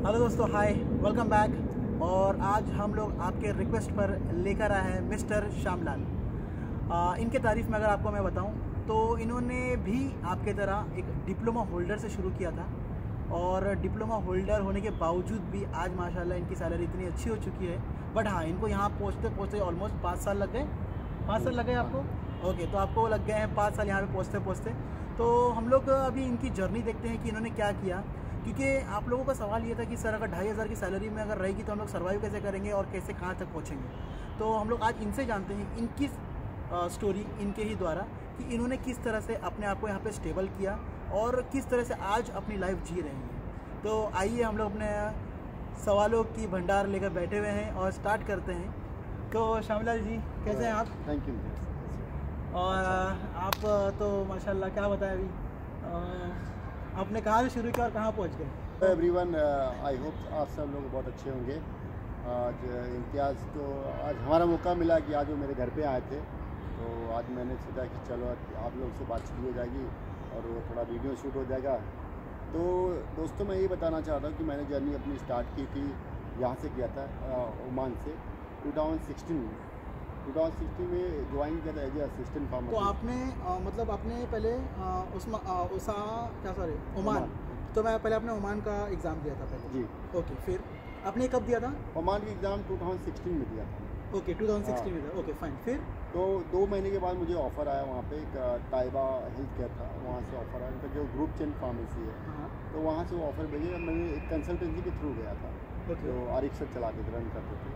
Hello दोस्तों, हाय, welcome back. और आज हम लोग आपके रिक्वेस्ट पर लेकर आए हैं मिस्टर श्यामलाल। इनके तारीफ़ में अगर आपको मैं बताऊं तो इन्होंने भी आपके तरह एक डिप्लोमा होल्डर से शुरू किया था और डिप्लोमा होल्डर होने के बावजूद भी आज माशाल्लाह इनकी सैलरी इतनी अच्छी हो चुकी है। बट हाँ, इनको यहाँ पहुँचते पहुँचते ऑलमोस्ट 5 साल लग गए। 5 साल लग गए आपको? ओके, तो आपको लग गए हैं 5 साल यहाँ पे पहुँचते पहुँचते। तो हम लोग अभी इनकी जर्नी देखते हैं कि इन्होंने क्या किया, क्योंकि आप लोगों का सवाल ये था कि सर अगर 2,500 की सैलरी में अगर रहेगी तो हम लोग सर्वाइव कैसे करेंगे और कैसे कहाँ तक पहुँचेंगे। तो हम लोग आज इनसे जानते हैं इनकी स्टोरी, इनके ही द्वारा, कि इन्होंने किस तरह से अपने आप को यहाँ पे स्टेबल किया और किस तरह से आज अपनी लाइफ जी रहे हैं। तो आइए हम लोग अपने सवालों की भंडार लेकर बैठे हुए हैं और स्टार्ट करते हैं। तो श्यामलाल जी, कैसे हैं आप? Thank you. और आप तो माशाल्लाह क्या बताएं, अभी आपने कहाँ से शुरू किया और कहाँ पहुँच गए? एवरीवन, आई होप आप सब लोग बहुत अच्छे होंगे। आज इम्तियाज़ तो आज हमारा मौका मिला कि आज वो मेरे घर पे आए थे, तो आज मैंने सोचा कि चलो आप लोग से बातचीत हो जाएगी और वो थोड़ा वीडियो शूट हो जाएगा। तो दोस्तों, मैं ये बताना चाहता हूँ कि मैंने जर्नी अपनी स्टार्ट की थी, यहाँ से किया था ओमान से 2016 में ज्वाइन किया था एज ए असिस्टेंट फार्मर। तो आपने मतलब आपने पहले ओमान, तो मैं पहले आपने ओमान का एग्ज़ाम दिया था पहले जी। ओके, फिर आपने कब दिया था ओमान का एग्ज़ाम? 2016 में दिया था। ओके, 2016 में था। Okay, fine. फिर तो 2 महीने के बाद मुझे ऑफ़र आया, वहाँ पे एक ताइबा हेल्थ केयर था, वहाँ से ऑफ़र आया, उनका जो ग्रुप चेन फार्मेसी है, तो वहाँ से वो ऑफ़र भेजे। मैंने एक कंसल्टेंसी के थ्रू गया था, जो आरिफ सर चलाते थे, रन करते थे।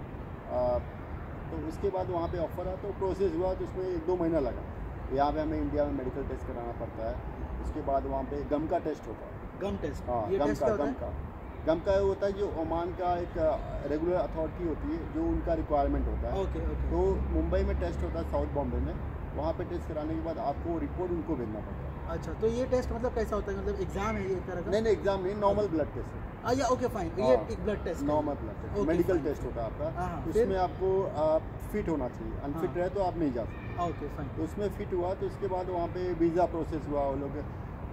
तो उसके बाद वहाँ पे ऑफ़र आया, तो प्रोसेस हुआ, तो उसमें 1-2 महीना लगा। यहाँ पे हमें इंडिया में मेडिकल टेस्ट कराना पड़ता है। उसके बाद वहाँ पे गम का टेस्ट होता है। गम टेस्ट? हाँ, गम का होता है, जो ओमान का एक रेगुलर अथॉरिटी होती है, जो उनका रिक्वायरमेंट होता है। ओके। तो मुंबई में टेस्ट होता है, साउथ बॉम्बे में। वहाँ पे टेस्ट कराने के बाद आपको रिपोर्ट उनको भेजना पड़ता है। अच्छा, तो ये टेस्ट मतलब कैसा होता है? मतलब एग्जाम है ये एक तरह का? नहीं, एग्जाम नहीं, नॉर्मल ब्लड टेस्ट है। या ओके, फाइन। ये एक blood test, normal blood test, medical test होता है आपका। उसमें आपको फिट होना चाहिए, अनफिट रहे तो आप नहीं जा सकते। Okay, fine. तो उसमें फिट हुआ, तो उसके बाद वहाँ पे वीज़ा प्रोसेस हुआ। वो लोग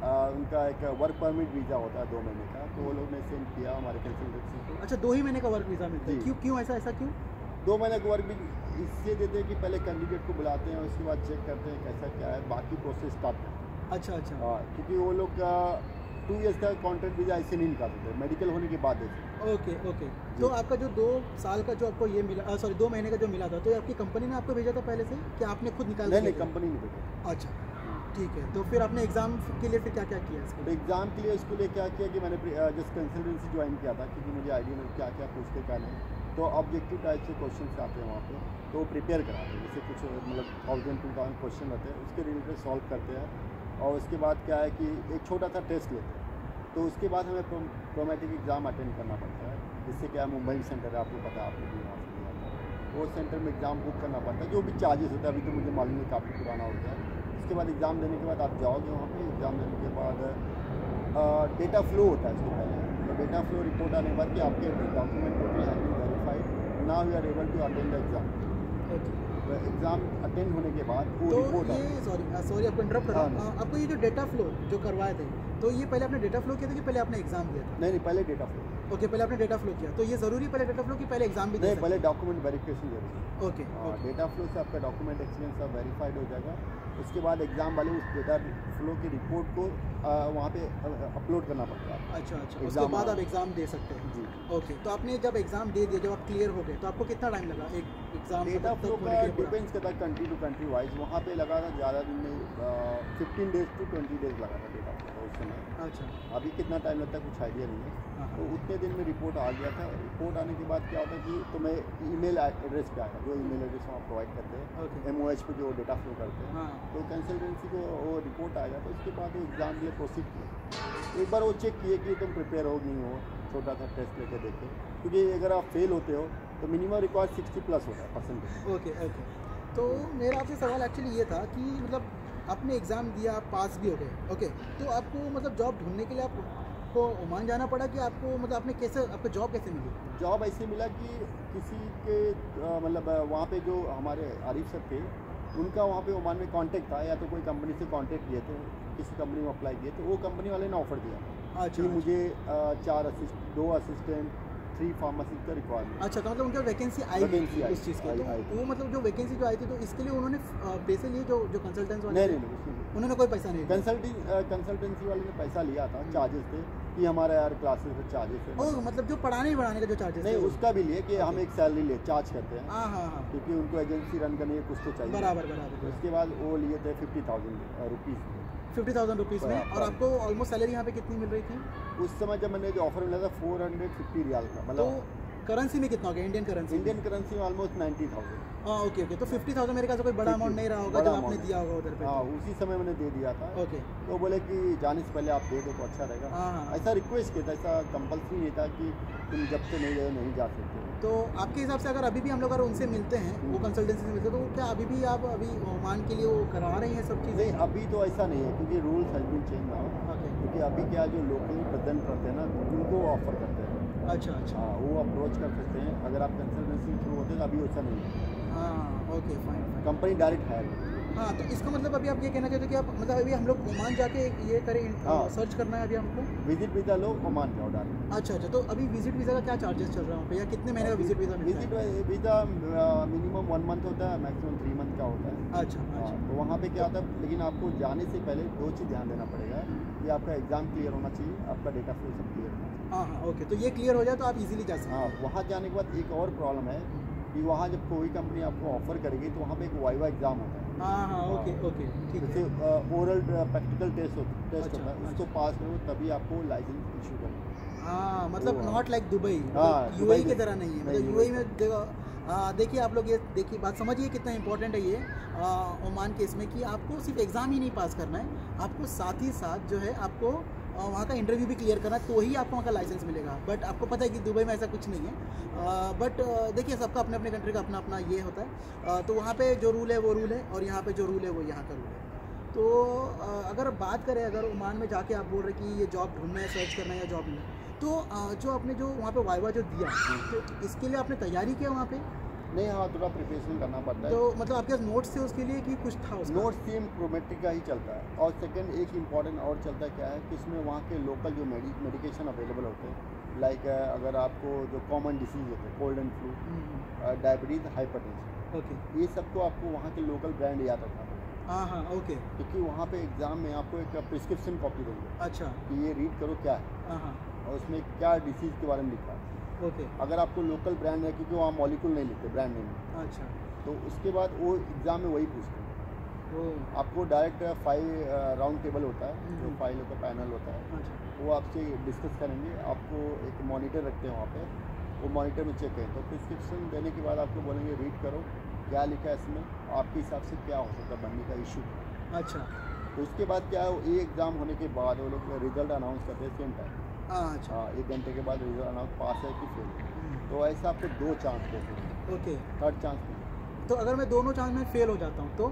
उनका एक वर्क परमिट वीज़ा होता है 2 महीने का, तो वो लोग ने सेंड किया हमारे कंसल्टेंसी को। अच्छा, 2 ही महीने का वर्क वीज़ा मिलता है? क्यों ऐसा क्यों? 2 महीने का वर्क इससे देते हैं कि पहले कैंडिडेट को बुलाते हैं, उसके बाद चेक करते हैं कैसा क्या है, बाकी प्रोसेस स्टार्ट करते हैं। अच्छा। हाँ, क्योंकि वो लोग का 2 ईयर्स का कॉन्ट्रैक्ट वीज़ा ऐसे नहीं निकाल सकते, मेडिकल होने के बाद देते। ओके। तो आपका जो 2 साल का जो आपको ये मिला, 2 महीने का जो मिला था, तो आपकी कंपनी ने आपको भेजा था पहले से कि आपने खुद निकाल? नहीं, कंपनी ने भेजा। अच्छा, ठीक है। तो फिर आपने एग्ज़ाम के लिए फिर क्या किया इसके? तो एग्ज़ाम के लिए उसके लिए क्या किया कि मैंने जस्ट कंसल्टेंसी ज्वाइन किया था, क्योंकि मुझे आइडिया नहीं क्या क्या पूछते क्या नहीं। तो ऑब्जेक्टिव टाइप से क्वेश्चन आते हैं वहाँ पे, तो वो प्रिपेयर कराते हैं। जैसे कुछ मतलब 1000-2000 क्वेश्चन रहते हैं, उसके रिलेटेड सॉल्व करते हैं। और उसके बाद क्या है कि एक छोटा सा टेस्ट लेते हैं। तो उसके बाद हमें प्रोमेटिक एग्ज़ाम अटेंड करना पड़ता है, जिससे क्या मुंबई में सेंटर है, आपको पता है, आपको भी वहाँ से दिया था। वो सेंटर में एग्ज़ाम बुक करना पड़ता है, जो भी चार्जेस होता है, अभी तो मुझे मालूम है, काफ़ी पुराना हो गया है। उसके बाद एग्ज़ाम देने के बाद आप जाओगे वहाँ पे। एग्ज़ाम देने के बाद डेटा फ्लो होता है इसके पहले। तो डेटा फ्लो रिपोर्ट आने के बाद कि आपके document totally have been verified, now you are able to attend the exam. तो एग्ज़ाम अटेंड होने के बाद वो रिपोर्ट सॉरी आपको इंटरप्ट कर रहा हूँ। आपको ये जो डेटा फ्लो जो करवाए थे, तो ये पहले आपने डेटा फ्लो किया था कि पहले आपने एग्ज़ाम दिया था? नहीं, पहले डेटा फ्लो। ओके, पहले आपने डेटा फ्लो किया। तो ये ज़रूरी पहले डेटा फ्लो की पहले एग्ज़ाम भी? नहीं, पहले डॉक्यूमेंट वेरिफिकेशन जरूरी है। ओके। डेटा फ्लो से आपका डॉक्यूमेंट एक्सपीरियंस सब वेरीफाइड हो जाएगा। उसके बाद एग्ज़ाम वाले उस डेटा फ्लो की रिपोर्ट को वहाँ पे अपलोड करना पड़ता है। अच्छा। उसके बाद आप एग्ज़ाम दे सकते हैं जी। ओके, तो आपने जब एग्ज़ाम दे दिया, जब आप क्लियर हो गए, तो आपको कितना टाइम लगा एक एग्ज़ाम? डेटा फ्लो का डिपेंड्स करता है कंट्री टू कंट्री वाइज। वहाँ पे लगा था ज़्यादा दिन में 15 डेज़ to 20 डेज़ लगा था डेटा फ्लो उस समय। अच्छा। अभी कितना टाइम लगता है कुछ आइडिया नहीं है। तो उतने दिन में रिपोर्ट आ गया था। रिपोर्ट आने के बाद क्या होता है कि तुम्हें ईमेल एड्रेस पे आएगा, जो ईमेल एड्रेस हम प्रोवाइड करते हैं MOH पे जो डेटा फ्लो करते हैं। तो कंसल्टेंसी को वो रिपोर्ट आएगा, तो उसके बाद वो एग्ज़ाम के लिए प्रोसीड किया। एक बार वो चेक किए कि तुम प्रिपेयर हो नहीं हो, छोटा सा टेस्ट लेके देखें, क्योंकि अगर आप फेल होते हो तो मिनिमम रिक्वायर्ड 60+ होता है परसेंटेज। ओके। तो मेरा आपसे सवाल एक्चुअली ये था कि मतलब आपने एग्ज़ाम दिया, आप पास भी हो गए, ओके, तो आपको मतलब जॉब ढूंढने के लिए आपको ओमान जाना पड़ा कि आपको मतलब आपने कैसे, आपको जॉब कैसे मिली? जॉब ऐसे मिला कि किसी के मतलब वहाँ पे जो हमारे आरिफ सर थे, उनका वहाँ पे ओमान में कांटेक्ट था, या तो कोई कंपनी से कांटेक्ट किए थे, किसी कंपनी में अप्लाई किए, तो वो कंपनी वाले ने ऑफ़र दिया अच्छा, कि मुझे 2 असिस्टेंट 3 फार्मासिस्ट का रिक्वायरमेंट। अच्छा, तो मतलब उनका वैकेंसी आई वैकेंसी आई, उस चीज़ की, तो आई। वो मतलब जो वैकेंसी जो आई थी तो इसके लिए उन्होंने पैसे लिए जो जो कंसल्टेंट्स वाले थे? नहीं, उन्होंने कोई पैसा नहीं दिया? कंसल्टेंसी वाले ने पैसा लिया था, चार्जेस थे कि हमारा यार क्लासेस में चार्जेस है। ओह, मतलब जो पढ़ाने बढ़ाने का जो चार्जेस नहीं, उसका भी लिए कि हम एक सैलरी ले चार्ज करते हैं, हाँ हाँ हाँ, क्योंकि उनको एजेंसी रन करने के कुछ तो चाहिए। बराबर। उसके बाद वो लिए थे 50,000 रुपीज़ 50,000 रुपीज़ में। और आपको ऑलमोस्ट सैलरी यहाँ पे कितनी मिल रही थी उस समय? जब मैंने जो ऑफर मिला था 450 रियाल का, तो मतलब करेंसी में कितना हो गया इंडियन करेंसी? इंडियन करेंसी में ऑलमोस्ट 90,000। हाँ, ओके, तो 50,000 मेरे ख्याल से कोई बड़ा अमाउंट नहीं रहा होगा जो आपने दिया होगा उधर पे। हाँ, उसी समय मैंने दे दिया था। ओके, तो बोले कि जाने से पहले आप दे दो तो अच्छा रहेगा। हाँ। ऐसा रिक्वेस्ट किया था, ऐसा कंपल्सरी नहीं था कि तुम जब से नहीं गए नहीं जा सकते। तो आपके हिसाब से अगर अभी भी हम लोग अगर उनसे मिलते हैं, वो कंसल्टेंसी से मिलते हैं, तो क्या अभी भी आप ओमान के लिए वो करवा रही हैं सब चीज़ें? नहीं, अभी तो ऐसा नहीं है, क्योंकि rules has been change now. क्योंकि अभी क्या जो लोकली प्रेजेंट करते हैं ना, उनको ऑफर करते हैं। अच्छा, हाँ, वो अप्रोच कर सकते हैं। अगर आप कंसल्टेंसी थ्रू होते हैं तो अभी वैसा नहीं है। हाँ, okay, fine. Company direct hire. हाँ, तो इसका मतलब अभी आप ये कहना चाहते हो कि आप मतलब अभी हम लोग ओमान जाके ये करें, हाँ। सर्च करना है अभी हमको? विजिट वीज़ा लो, ओमान जाओ डायरेक्ट। अच्छा, तो अभी विजिट वीज़ा का क्या चार्जेस चल रहा है वहाँ पे, या कितने महीने का विजिट वीज़ा मिलता है? विजिट वीज़ा मिनिमम 1 मंथ होता है, मैक्सिमम 3 मंथ का होता है। अच्छा, हाँ, तो वहाँ पे क्या होता है, लेकिन आपको जाने से पहले 2 चीज़ ध्यान देना पड़ेगा कि आपका एग्ज़ाम क्लियर होना चाहिए, आपका डेटा फ्लो सब क्लियर होना चाहिए। हाँ, ओके, तो ये क्लियर हो जाए तो आप इजीली जा सकते हाँ, हैं। वहाँ जाने के बाद एक और प्रॉब्लम है कि वहाँ जब कोई कंपनी आपको ऑफर करेगी तो वहाँ पे एक वाइवा एग्ज़ाम होता है। हाँ, ओके, ठीक जैसे है। ओरल प्रैक्टिकल टेस्ट अच्छा, होता है, उसको पास करो तभी आपको लाइसेंस इशू करेंगे। हाँ, मतलब नॉट लाइक दुबई, हाँ, यूएई दुबई की तरह नहीं है। मतलब यूएई में देखिए आप लोग, ये देखिए बात समझिए कितना इंपॉर्टेंट है ये ओमान केस में, कि आपको सिर्फ एग्ज़ाम ही नहीं पास करना है, आपको साथ ही साथ जो है आपको वहाँ का इंटरव्यू भी क्लियर करना है, तो ही आपको वहाँ का लाइसेंस मिलेगा। बट आपको पता है कि दुबई में ऐसा कुछ नहीं है। बट देखिए सबका अपने अपने कंट्री का अपना अपना ये होता है। तो वहाँ पे जो रूल है वो रूल है, और यहाँ पे जो रूल है वो यहाँ का रूल है। तो अगर बात करें, अगर ओमान में जाके आप बोल रहे कि ये जॉब ढूंढना है, सर्च करना है या जॉब लेना है, तो जो आपने जो वहाँ पे वाइवा जो दिया, तो इसके लिए आपने तैयारी किया वहाँ पे? नहीं, हाँ, थोड़ा प्रिपरेशन करना पड़ता है। तो मतलब आपके पास नोट्स थे उसके लिए कि कुछ था उसका? नोट्स सेम प्रोमेट्रिक का ही चलता है। और सेकंड एक इम्पॉर्टेंट और चलता है क्या है कि इसमें वहाँ के लोकल जो मेडिकेशन अवेलेबल होते हैं, लाइक अगर आपको जो कॉमन डिसीज होते हैं, cold and flu, diabetes, hypertension, okay, ये सबको आपको वहाँ के लोकल ब्रांड याद रखना पड़ेगा। हाँ, ओके, क्योंकि वहाँ पे एग्ज़ाम में आपको एक प्रिस्क्रिप्शन कॉपी देंगे अच्छा, कि ये रीड करो क्या है, हाँ, और उसमें क्या डिसीज़ के बारे में लिखा है। ओके, अगर आपको लोकल ब्रांड है, क्योंकि वहाँ मॉलिक्यूल नहीं लिखते, ब्रांड नेम, अच्छा, तो उसके बाद वो एग्ज़ाम में वही पूछते हैं। आपको डायरेक्ट 5 राउंड टेबल होता है, जो 5 लोग का पैनल होता है, अच्छा, वो आपसे डिस्कस करेंगे। आपको एक मॉनिटर रखते हैं वहाँ पे, वो मॉनिटर में चेक करें, तो प्रिस्क्रिप्शन देने के बाद आपको बोलेंगे रीड करो क्या लिखा है इसमें, आपके हिसाब से क्या हो सकता है बनने का इशू। अच्छा, तो उसके बाद क्या है, ये एग्ज़ाम होने के बाद वो लोग रिजल्ट अनाउंस करते हैं सेम टाइम। अच्छा, हाँ, 1 घंटे के बाद रिजल्ट अनाउंस, पास है कि फेल। तो ऐसा आपको 2 चांस देते हैं, ओके। थर्ड चांस नहीं। तो अगर मैं दोनों चांस में फेल हो जाता हूँ तो?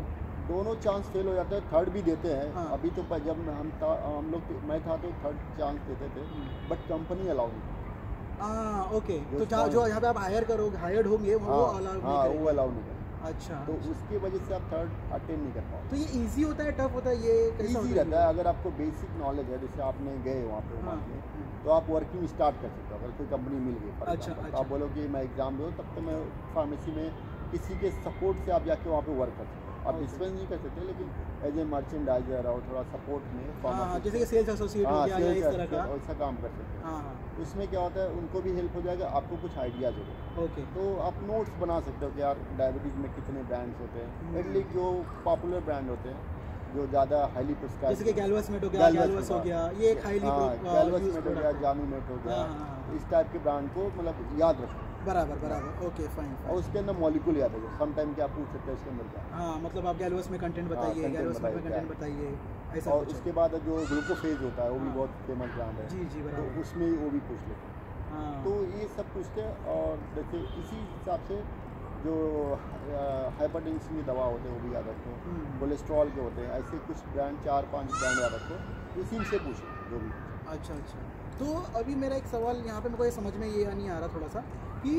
दोनों चांस फेल हो जाते हैं, थर्ड भी देते हैं। हाँ। अभी तो जब हम लोग मैं था तो थर्ड चांस देते थे, बट कंपनी अलाउ नहीं। ओके, तो जो यहाँ पे आप हायर्ड होंगे वो अलाउ नहीं हाँ, करेंगे? वो अलाउ नहीं करेंगे। अच्छा, तो उसकी वजह से आप थर्ड अटेंड नहीं कर पाओ। तो ये इजी होता है, टफ होता है, ये कैसा ईजी होता रहता है अगर आपको बेसिक नॉलेज है, जैसे आपने गए वहाँ पे हाँ, ओमान में, तो आप वर्किंग स्टार्ट कर सकते हो। अगर कोई कंपनी मिल गई for अच्छा, example, तो अच्छा। आप बोलो कि मैं एग्ज़ाम दूँ, तब तो मैं फार्मेसी में किसी के सपोर्ट से आप जाके वहाँ पे वर्क कर सकते हो। आप Okay. डिस्पेंस नहीं कर सकते, लेकिन एज ए मर्चेंडाइजर और थोड़ा सपोर्ट में हाँ, pharmacist जैसे कि सेल्स एसोसिएट हो गया या इस तरह का? ऐसा काम कर सकते हैं। हाँ, उसमें क्या होता है, उनको भी हेल्प हो जाएगा, आपको कुछ आइडियाज़ होगा। ओके, तो आप नोट्स बना सकते हो कि यार डायबिटीज़ में कितने ब्रांड्स होते हैं, एटलीस्ट जो पॉपुलर ब्रांड होते हैं, जो ज़्यादा हाईली प्रिस्क्राइब, जैसे कि गैल्वास्मेट हो गया, गैल्वास हो गया, ये एक हाईली गैल्वास्मेट हो गया, जानुमेट हो गया, हाँ, इस टाइप के ब्रांड को मतलब याद रखो। बराबर, ओके, फाइन। और उसके अंदर मॉलिक्यूल याद है, सम टाइम क्या पूछ सकते हैं उसके अंदर क्या। हाँ, मतलब आप गैल्वास में कंटेंट बताइए, content गैल्वास में बताइए कंटेंट क्या बताइए, ऐसा और कुछ है। उसके बाद जो ग्लूकोफेज होता है, वो भी हाँ। बहुत फेमस ब्रांड है, जी, तो बराबर। उसमें वो भी पूछ लेते हैं। हाँ, तो ये सब पूछते हैं। और जैसे इसी हिसाब से जो हाइपरटेंशन की दवा होते हैं वो भी याद रखो, कोलेस्ट्रॉल के होते हैं, ऐसे कुछ ब्रांड 4-5 ब्रांड याद रखो, इसी से पूछो जो भी। अच्छा। तो अभी मेरा एक सवाल यहाँ पे मेरे को ये समझ में ये नहीं आ रहा थोड़ा सा, कि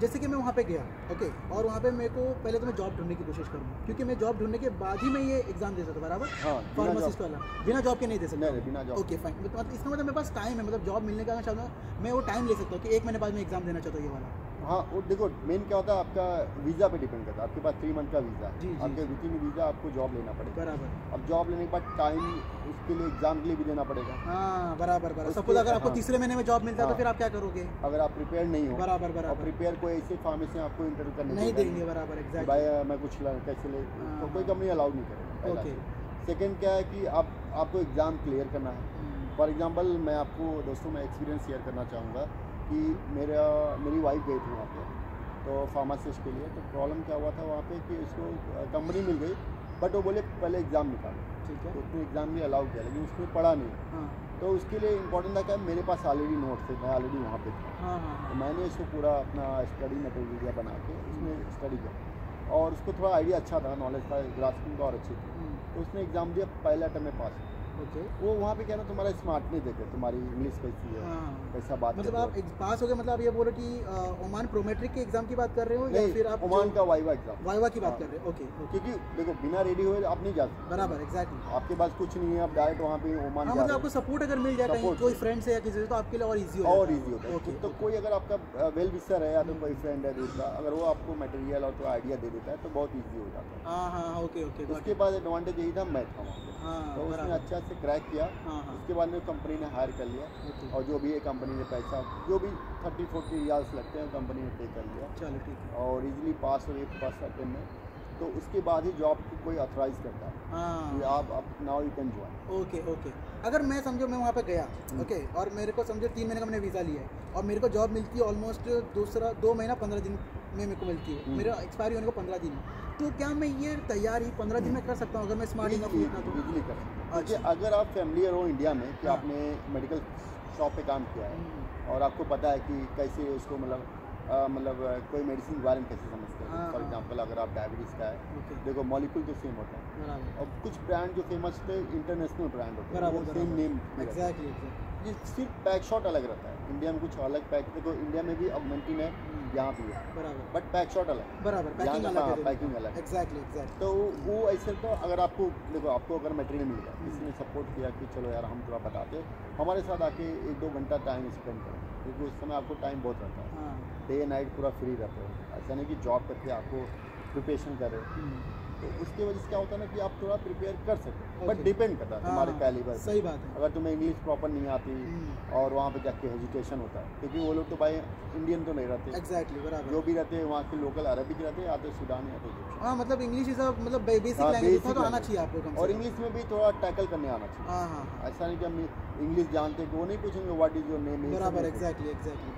जैसे कि मैं वहाँ पे गया, ओके, और वहाँ पे मेरे को पहले तो मैं जॉब ढूंढने की कोशिश करूँगा, क्योंकि मैं जॉब ढूंढने के बाद ही मैं ये एग्जाम दे सकता हूँ, बराबर? हाँ, फार्मासिस्ट वाला बिना जॉब के नहीं दे सकता? नहीं, बिना जॉब। ओके फाइन, मतलब इसका मतलब मेरे पास टाइम है, मतलब जॉब मिलने का मैं चाहता हूँ, मैं वो टाइम ले सकता हूँ कि 1 महीने बाद मैं एग्जाम देना चाहता हूँ ये वाला। हाँ, वो देखो मेन क्या होता है, आपका वीज़ा पे डिपेंड करता है। आपके पास 3 मंथ का वीज़ा, आपके विद इन वीज़ा आपको जॉब लेना पड़ेगा, बराबर। अब जॉब लेने के बाद टाइम उसके लिए एग्जाम के लिए भी देना पड़ेगा। हाँ, बराबर बराबर। सपोज अगर आपको तीसरे महीने में जॉब मिलता है तो फिर आप क्या करोगे? अगर आप प्रिपेयर नहीं हो, बराबर बराबर, और प्रिपेयर कोई ऐसे फार्मेसी आपको इंटरव्यू करने नहीं देंगे, बराबर, एग्जैक्टली। भाई मैं कुछ कैसे ले, तो कोई कंपनी अलाउड नहीं करेगा। ओके। सेकेंड क्या है कि आपको एग्ज़ाम क्लियर करना है। फॉर एग्जांपल मैं आपको दोस्तों मैं एक्सपीरियंस शेयर करना चाहूँगा कि मेरी वाइफ गई थी वहाँ पे तो फार्मासिस्ट के लिए, तो प्रॉब्लम क्या हुआ था वहाँ पे कि उसको कंपनी मिल गई, बट वो बोले पहले एग्ज़ाम निकालो, ठीक है, तो उसने एग्ज़ाम भी अलाउ किया, लेकिन उसने पढ़ा नहीं। तो उसके लिए इंपॉर्टेंट था क्या, मेरे पास ऑलरेडी नोट्स थे, मैं ऑलरेडी वहाँ पे था, तो मैंने इसको पूरा अपना स्टडी मटेरियल बना के उसमें स्टडी किया और उसको थोड़ा आइडिया अच्छा था, नॉलेज था, ग्रास्पिंग और अच्छी थी, तो उसने एग्ज़ाम दिया, पहले अटेम्प्ट में पास। ओके। वो वहाँ पे क्या ना तुम्हारा स्मार्ट नहीं देखे, तुम्हारी इंग्लिश कैसी है, कैसा बात, मतलब आप पास हो गए, मतलब आप ये बोल रहे कि ओमान प्रोमेट्रिक के एग्जाम की बात कर रहे हो या फिर आप ओमान का वाइवा एग्जाम, वाइवा की बात कर रहे हो? ओके, क्योंकि देखो बिना रेडी हुए आप नहीं जा सकते, बराबर, एग्जैक्टली। आपके पास कुछ नहीं है, आप डायरेक्ट वहाँ पे ओमान जा रहे हो, आपको सपोर्ट अगर मिल जाए कहीं कोई फ्रेंड से या किसी से, तो आपके लिए और इजी होता है। तो कोई अगर आपका वेल विशर है या तो कोई फ्रेंड है दूसरा, अगर वो आपको मटेरियल और तो आइडिया दे देता है तो बहुत ईजी हो जाता है। हाँ, ओके। उसके बाद एडवांटेज यही था, मैं था तो उसने अच्छा से क्रैक किया। उसके बाद में कंपनी ने हायर कर लिया, और जो भी है कंपनी ने पैसा जो भी 30-40 रियाल्स लगते हैं कंपनी ने पे कर लिया, चलो ठीक है, और इजीली पास हो गए फर्स्ट अटेम्प्ट में। तो उसके बाद ही जॉब को कोई ऑथराइज करता है कि आप now you can join. Okay. अगर मैं समझो मैं वहाँ पे गया, ओके, और मेरे को समझो 3 महीने का मैंने वीज़ा लिया है और मेरे को जॉब मिलती है ऑलमोस्ट 2 महीना 15 दिन में मेरे को मिलती है, मेरा एक्सपायरी होने को 15 दिन, तो क्या मैं ये तैयारी 15 दिन में कर सकता हूँ अगर मैं स्मार्ट इनफ हूँ? तो इजीली कर सकते। अच्छा, अगर आप फैमिलियर हो इंडिया में कि आपने मेडिकल शॉप पे काम किया है और आपको पता है कि कैसे उसको मतलब कोई मेडिसिन के बारे में कैसे समझते हैं। फॉर एग्जांपल अगर आप डायबिटीज़ का है, देखो मॉलिक्यूल तो सेम होता है, और कुछ ब्रांड जो फेमस थे इंटरनेशनल ब्रांड होते हैं, वो सेम नेम, एग्जैक्टली। ये सिर्फ पैक शॉट अलग रहता है, इंडिया में कुछ अलग पैक, देखो इंडिया में भी ऑगमेंटिन है, यहाँ भी है, बराबर, बट पैक शॉट अलग, बराबर, पैकिंग अलग, एग्जैक्टली। तो वो ऐसे, तो अगर आपको देखो आपको अगर मटेरियल मिल गया, किसी ने सपोर्ट किया कि चलो यार हम थोड़ा बताते, हमारे साथ आके 1-2 घंटा टाइम स्पेंड करें, क्योंकि उस समय आपको टाइम बहुत रहता है, डे नाइट पूरा फ्री रहते हो, ऐसा नहीं कि जॉब करके आपको प्रिपरेशन करे, तो उसकी वजह से क्या होता है ना कि आप थोड़ा प्रिपेयर कर सकते, बट डिपेंड करता है तुम्हारे कैलिबर। सही बात है। अगर तुम्हें इंग्लिश प्रॉपर नहीं आती और वहाँ पे जाके हेजिटेशन होता है, क्योंकि वो लोग तो भाई इंडियन तो नहीं रहते, एग्जैक्टली, बराबर, जो भी रहते हैं वहाँ के लोकल अरबिक रहते हैं, या तो सूडान या तो मतलब इंग्लिश इज मतलब बेसिक लैंग्वेज तो आना चाहिए आपको, और इंग्लिश में भी थोड़ा टैकल करने आना चाहिए। ऐसा नहीं कि हम इंग्लिश जानते कि वो नहीं पूछेंगे व्हाट इज योर नेम, बराबर, एग्जैक्टली।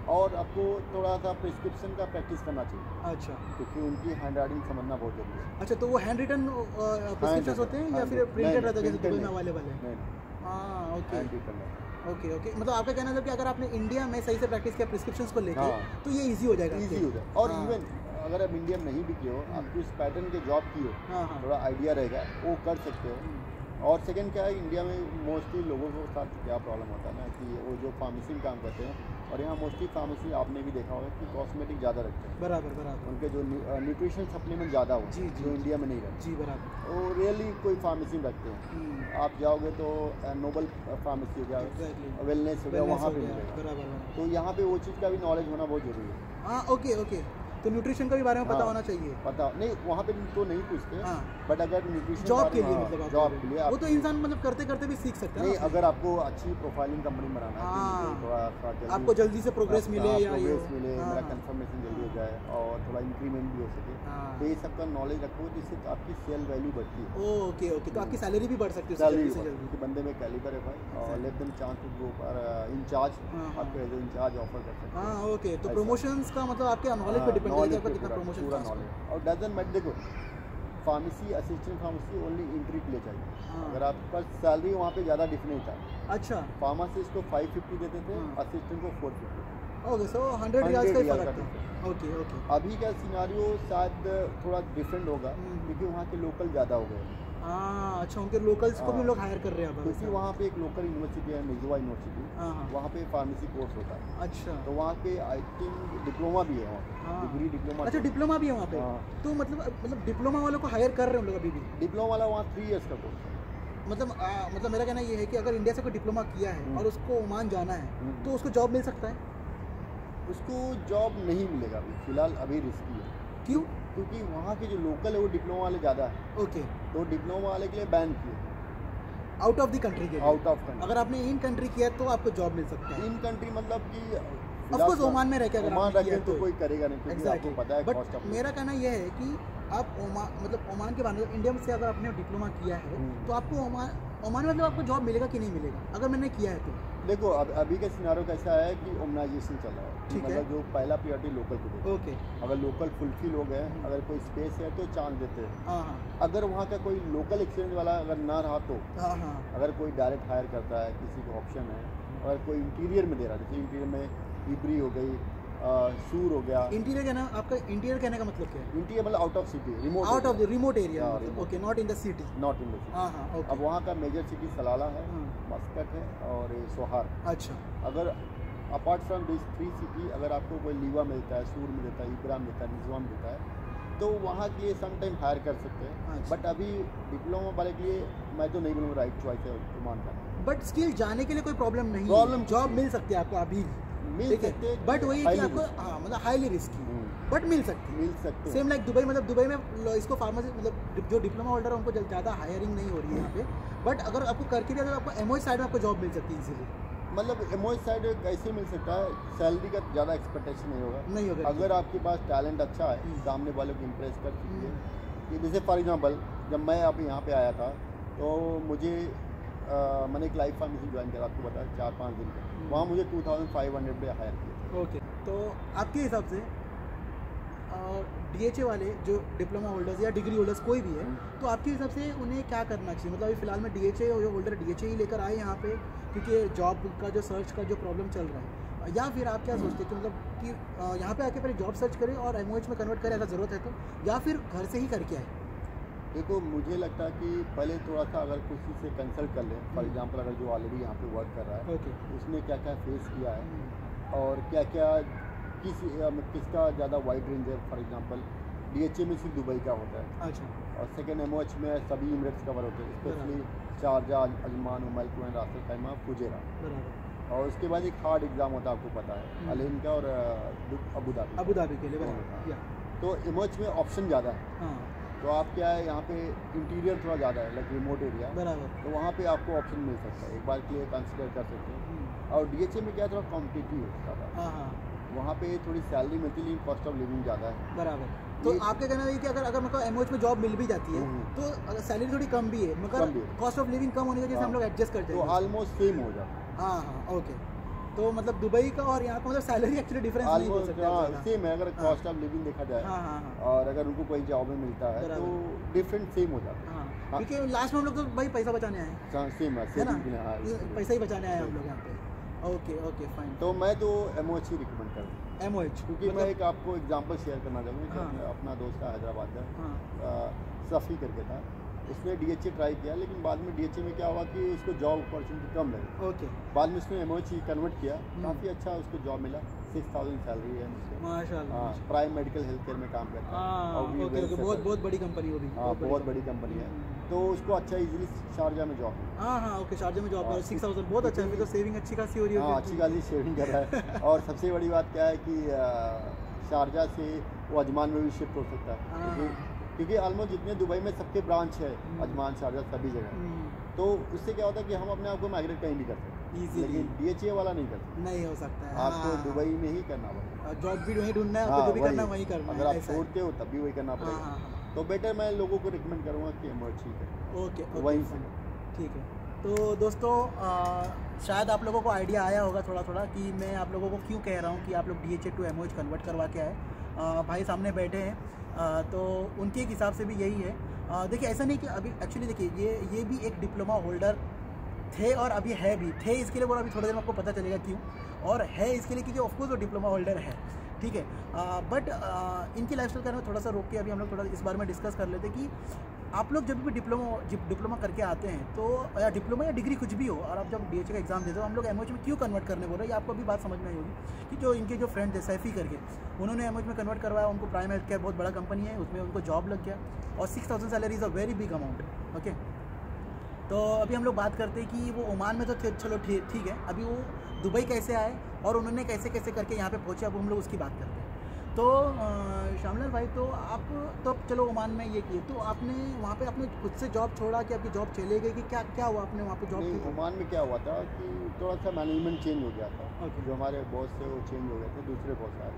और आपको थोड़ा सा प्रिस्क्रिप्शन का प्रैक्टिस करना चाहिए। अच्छा, क्योंकि उनकी हैंड राइटिंग समझना बहुत जरूरी है। अच्छा, तो वो हैंड रिटन प्रिस्क्रिप्शंस होते हैं या फिर प्रिंटेड रहता है जैसे दुबई में अवेलेबल है? हाँ, ओके, मतलब आपका कहना है कि अगर आपने इंडिया में सही से प्रैक्टिस किया प्रिस्क्रिप्शंस को लेके, तो ये इजी हो जाएगा, इजी हो जाएगा। और इवन अगर आप इंडिया में नहीं भी किए हो, आपको इस पैटर्न के जॉब की हो, थोड़ा आइडिया रहेगा, वो कर सकते हो। और सेकंड क्या है, इंडिया में मोस्टली लोगों के साथ क्या प्रॉब्लम होता है ना कि वो जो फार्मेसी में काम करते हैं, और यहाँ मोस्टली फार्मेसी आपने भी देखा होगा कि कॉस्मेटिक ज़्यादा रखते हैं, बराबर, उनके जो न्यूट्रिशन सप्लीमेंट ज़्यादा होते हैं जो इंडिया में नहीं रहते, जी बराबर, वो रियली कोई फार्मेसी में रखते हैं। आप जाओगे तो नोबल फार्मेसी हो गया, वेलनेस हो गया, वहाँ पर मिलेगा, बराबर। तो यहाँ पे वो चीज़ का भी नॉलेज होना बहुत जरूरी है। हाँ, ओके। तो न्यूट्रिशन का भी बारे में पता होना चाहिए। पता नहीं, वहाँ पे तो नहीं पूछते, बट अगर न्यूट्रिशन जॉब के लिए, मतलब जॉब के लिए वो तो इंसान मतलब करते करते भी सीख सकता है। नहीं, अगर आपको अच्छी प्रोफाइलिंग कंपनी बनाना है, थोड़ा सा आपको जल्दी से प्रोग्रेस मिले, मेरा कंफर्मेशन जल्दी हो जाए और थोड़ा इंक्रीमेंट भी हो सके, तो ये सबका नॉलेज रखो, जिससे आपकी सेल वैल्यू बढ़ती है। ओके, तो आपकी सैलरी भी बढ़ सकती है जल्दी से जल्दी। बंदे में कैलिबर है भाई, और let them chance to go पर इंचार्ज, आपको एज इंचार्ज ऑफर कर सकते हैं। हाँ, ओके, तो प्रमोशंस का मतलब आपके नॉलेज पे डिपेंड करता है कितना प्रमोशन, पूरा नॉलेज। और डजंट मैटर, देखो pharmacy assistant pharmacy only entry के लिए चाहिए। अगर आपका सैलरी वहाँ पे ज़्यादा डिफरेंट है। अच्छा, फार्मासिस्ट को 550 देते थे, असिस्टेंट को 450। ओके, सो 100 रियाल्स का फर्क है। ओके। अभी का सिनारियो शायद थोड़ा डिफरेंट होगा, क्योंकि वहाँ के लोकल ज़्यादा हो गए, हाँ अच्छा, उनके लोकल्स को भी लोग हायर कर रहे हैं अब। क्योंकि वहाँ पे एक लोकल यूनिवर्सिटी है मिज़ोवा यूनिवर्सिटी, वहाँ पे फार्मेसी कोर्स होता है। अच्छा, तो वहाँ पे आई थिंक डिप्लोमा भी है वहाँ, डिग्री डिप्लोमा। अच्छा डिप्लोमा भी है वहाँ पे। तो मतलब डिप्लोमा वालों को हायर कर रहे हैं लोग अभी भी? डिप्लोमा वाला वहाँ 3 इयर्स का कोर्स है। मतलब मेरा कहना ये है कि अगर इंडिया से कोई डिप्लोमा किया है और उसको ओमान जाना है तो उसको जॉब मिल सकता है? उसको जॉब नहीं मिलेगा अभी, फिलहाल अभी रिस्की है। क्यों? क्योंकि वहाँ के जो लोकल है वो डिप्लोमा वाले ज़्यादा है। ओके, तो डिप्लोमा वाले के लिए बैन किए आउट ऑफ द कंट्री के लिए। Out of country. अगर आपने इन कंट्री किया तो आपको जॉब मिल सकता है। इन कंट्री मतलब कि ऑफ कोर्स ओमान में रह के अगर आपने किया तो कोई करेगा नहीं, क्योंकि आपको पता है कॉस्ट ऑफ। मेरा कहना यह है कि आप ओमान के बाद इंडिया में से अगर आपने डिप्लोमा किया है तो आपको ओमान मतलब आपको जॉब मिलेगा कि नहीं मिलेगा अगर मैंने किया है तो? देखो अभी का सिनारो कैसा है कि ओमनाइजेशन चल रहा है, मतलब जो पहला प्रायोरिटी लोकल को देते हैं। ओके, अगर लोकल फुलफिल हो गए, अगर कोई स्पेस है तो चांस देते हैं। अगर वहाँ का कोई लोकल एक्सपीरियंस वाला अगर ना रहा तो अगर कोई डायरेक्ट हायर करता है, किसी को ऑप्शन है, अगर कोई इंटीरियर में दे रहा है, जैसे इंटीरियर में इब्री हो गई, सूर हो गया। इंटीरियर कहना, आपका इंटीरियर कहने का मतलब क्या है? इंटीरियर मतलब out of city, remote, out of the remote area. Okay, not in the city. Not in the city. अब वहाँ का मेजर सिटी सलाला है, मस्कट है और सोहार। अच्छा, अगर अपार्ट फ्रॉम दिस 3 सिटी अगर आपको कोई लीवा मिलता है, सूर मिलता है, इब्रा मिलता है, मिज़ोवा मिलता है, तो वहाँ के लिए सम टाइम हायर कर सकते हैं। बट अभी डिप्लोमा वाले के लिए मैं तो नहीं बोलूँगा राइट चॉइस है ओमान का। बट स्टिल जाने के लिए कोई प्रॉब्लम नहीं है, जॉब मिल सकती है आपको अभी मिल सकते। बट वही है कि आपको मतलब हाईली रिस्की, बट मिल सकती। सेम लाइक दुबई, मतलब दुबई में इसको फार्मेसी मतलब जो डिप्लोमा होल्डर है उनको ज़्यादा हायरिंग नहीं हो रही है यहाँ पे। बट अगर आपको करके भी अगर आपको एमओएच साइड में आपको जॉब मिल सकती है इजीली। मतलब एमओएच साइड कैसे मिल सकता है? सैलरी का ज़्यादा एक्सपेक्टेशन नहीं होगा। अगर आपके पास टैलेंट अच्छा है, सामने वालों को इम्प्रेस कर सकती है। जैसे फॉर एग्जाम्पल जब मैं अब यहाँ पे आया था तो मुझे मैंने एक लाइफ फार्मेसी ज्वाइन किया, आपको बताया 4-5 दिन का। वहाँ मुझे 2500 पे हायर किया। ओके, तो आपके हिसाब से डीएचए वाले जो डिप्लोमा होल्डर्स या डिग्री होल्डर्स कोई भी है, तो आपके हिसाब से उन्हें क्या करना चाहिए? मतलब अभी फिलहाल में डीएचए होल्डर डीएचए ही लेकर आए यहाँ पे क्योंकि जॉब का जो सर्च का जो प्रॉब्लम चल रहा है, या फिर आप क्या सोचते हैं कि मतलब कि यहाँ पे आके पहले जॉब सर्च करें और एमओएच में कन्वर्ट करें अगर ज़रूरत है तो, या फिर घर से ही करके आए? देखो मुझे लगता है कि पहले थोड़ा सा अगर किसी से कंसल्ट कर लें, फॉर एग्जांपल अगर जो ऑलरेडी यहाँ पे वर्क कर रहा है, उसने क्या क्या फेस किया है और क्या क्या किसका ज़्यादा वाइड रेंज है। फॉर एग्जांपल डीएचए में सिर्फ दुबई का होता है। अच्छा। और सेकेंड एमओएच में सभी इमरेट्स कवर होते हैं, स्पेशली शारजा, अजमान, उमल कुवैत, रास अल खैमा, फुजेरा। और उसके बाद एक हार्ड एग्ज़ाम होता है, आपको पता है, अलेन का और अबू धाबी के लिए। तो एमओएच में ऑप्शन ज़्यादा है। तो आप क्या है, यहाँ पे इंटीरियर थोड़ा ज़्यादा है, लाइक रिमोट एरिया, तो वहाँ पे आपको ऑप्शन मिल सकता है, एक बार के लिए कंसिडर कर सकते हैं। और डीएचए में क्या थोड़ा कॉम्पिटिटिव होता है, वहाँ पे थोड़ी सैलरी मिलती है लेकिन कॉस्ट ऑफ लिविंग ज़्यादा है। बराबर। तो आपके कहना है कि अगर मतलब एमओएच में जॉब मिल भी जाती है तो सैलरी थोड़ी कम भी है, मगर कॉस्ट ऑफ लिविंग कम होने की वजह से हम लोग एडजस्ट करते हैं, तो ऑलमोस्ट सेम हो जाता है। हाँ, ओके। तो मतलब दुबई का और यहाँ का मतलब सैलरी एक्चुअली डिफरेंस नहीं हो सकता, सेम है अगर कॉस्ट ऑफ लिविंग देखा जाए। और अगर उनको कोई जॉब में मिलता है तो डिफरेंट सेम हो जाता है, क्योंकि लास्ट में हम लोग तो भाई पैसा बचाने आए, सेम है ना, पैसा ही बचाने आए हम लोग यहाँ पे। Okay fine. तो मैं तो एमओएच ही रिकमेंड करूँ, एमओएच, क्योंकि मैं एक आपको एग्जांपल शेयर करना चाहूँगा। अपना दोस्त था हैदराबाद का, सफ़ी करके था, उसने डीएचए ट्राई किया, लेकिन बाद में डीएचए में क्या हुआ कि उसको जॉब अपॉर्चुनिटी कम लगी। ओके। बाद में उसने एमओएच कन्वर्ट किया, काफ़ी अच्छा उसको जॉब मिला, 6000 सैलरी है माशाल्लाह। प्राइम मेडिकल हेल्थ केयर में काम करता है, बहुत बड़ी कंपनी होगी। बहुत बड़ी कंपनी है, तो उसको अच्छा इजीली शारजा में जॉब है। ओके, शारजा में जॉब 6000 बहुत अच्छा है, फिर तो सेविंग अच्छी खासी हो रही है। अच्छी खासी सेविंग कर रहा है। और सबसे बड़ी बात क्या है कि शारजा से वो अजमान में भी शिफ्ट हो सकता है, क्योंकि ऑलमोस्ट जितने दुबई में सबके ब्रांच है, अजमान, शारजा, सभी जगह, तो उससे क्या होता है कि हम अपने आप को माइग्रेट कहीं भी कर सकते हैं, लेकिन डीएचए वाला नहीं कर सकते, नहीं हो सकता है। आपको दुबई में ही करना पड़ेगा, जॉब भी वहीं ढूंढना है, जो भी करना है वहीं करना है। अगर आप छोड़ते हो तब भी वही करना पड़ेगा, तो बेटर मैं लोगों को रिकमेंड करूँगा कि एमओएच ही करें। ओके, वहीं से ठीक है। तो दोस्तों शायद आप लोगों को आइडिया आया होगा थोड़ा कि मैं आप लोगों को क्यों कह रहा हूँ कि आप लोग डीएचए टू एमओएच कन्वर्ट करवा के आए। भाई सामने बैठे हैं, तो उनके हिसाब से भी यही है। देखिए ऐसा नहीं कि अभी एक्चुअली देखिए ये भी एक डिप्लोमा होल्डर थे और अभी है भी, थे इसके लिए बोला, अभी थोड़ी देर में आपको पता चलेगा क्यों, और है इसके लिए क्योंकि ऑफकोर्स वो डिप्लोमा होल्डर है, ठीक है। बट इनकी लाइफस्टाइल का थोड़ा सा रोक के अभी हम लोग थोड़ा इस बारे में डिस्कस कर लेते कि आप लोग जब भी डिप्लोमा करके आते हैं तो या डिप्लोमा या डिग्री कुछ भी हो और आप जब DHA का एग्जाम देते हो, हम लोग एमओएच में क्यों कन्वर्ट करने बोल रहे हैं, ये आपको भी बात समझ में आई होगी कि जो इनके जो फ्रेंड थे सैफी करके, उन्होंने एमओएच में कन्वर्ट करवाया, उनको प्राइम हेल्थ केयर बहुत बड़ा कंपनी है, उसमें उनको जॉब लग गया और 6,000 salary is a very big amount. Okay, तो अभी हम लोग बात करते हैं कि वो ओमान में तो थे, चलो ठीक है, अभी वो दुबई कैसे आए और उन्होंने कैसे कैसे करके यहाँ पे पहुँचे, अब हम लोग उसकी बात करते हैं। तो श्यामलाल भाई, तो आप तो चलो ओमान में ये किए, तो आपने वहाँ पे अपने खुद से जॉब छोड़ा कि आपकी जॉब चले गई कि क्या हुआ, आपने वहाँ पे जॉब की? ओमान में क्या हुआ था कि थोड़ा सा मैनेजमेंट चेंज हो गया था। जो हमारे बॉस थे वो चेंज हो गए थे, दूसरे बॉस आए,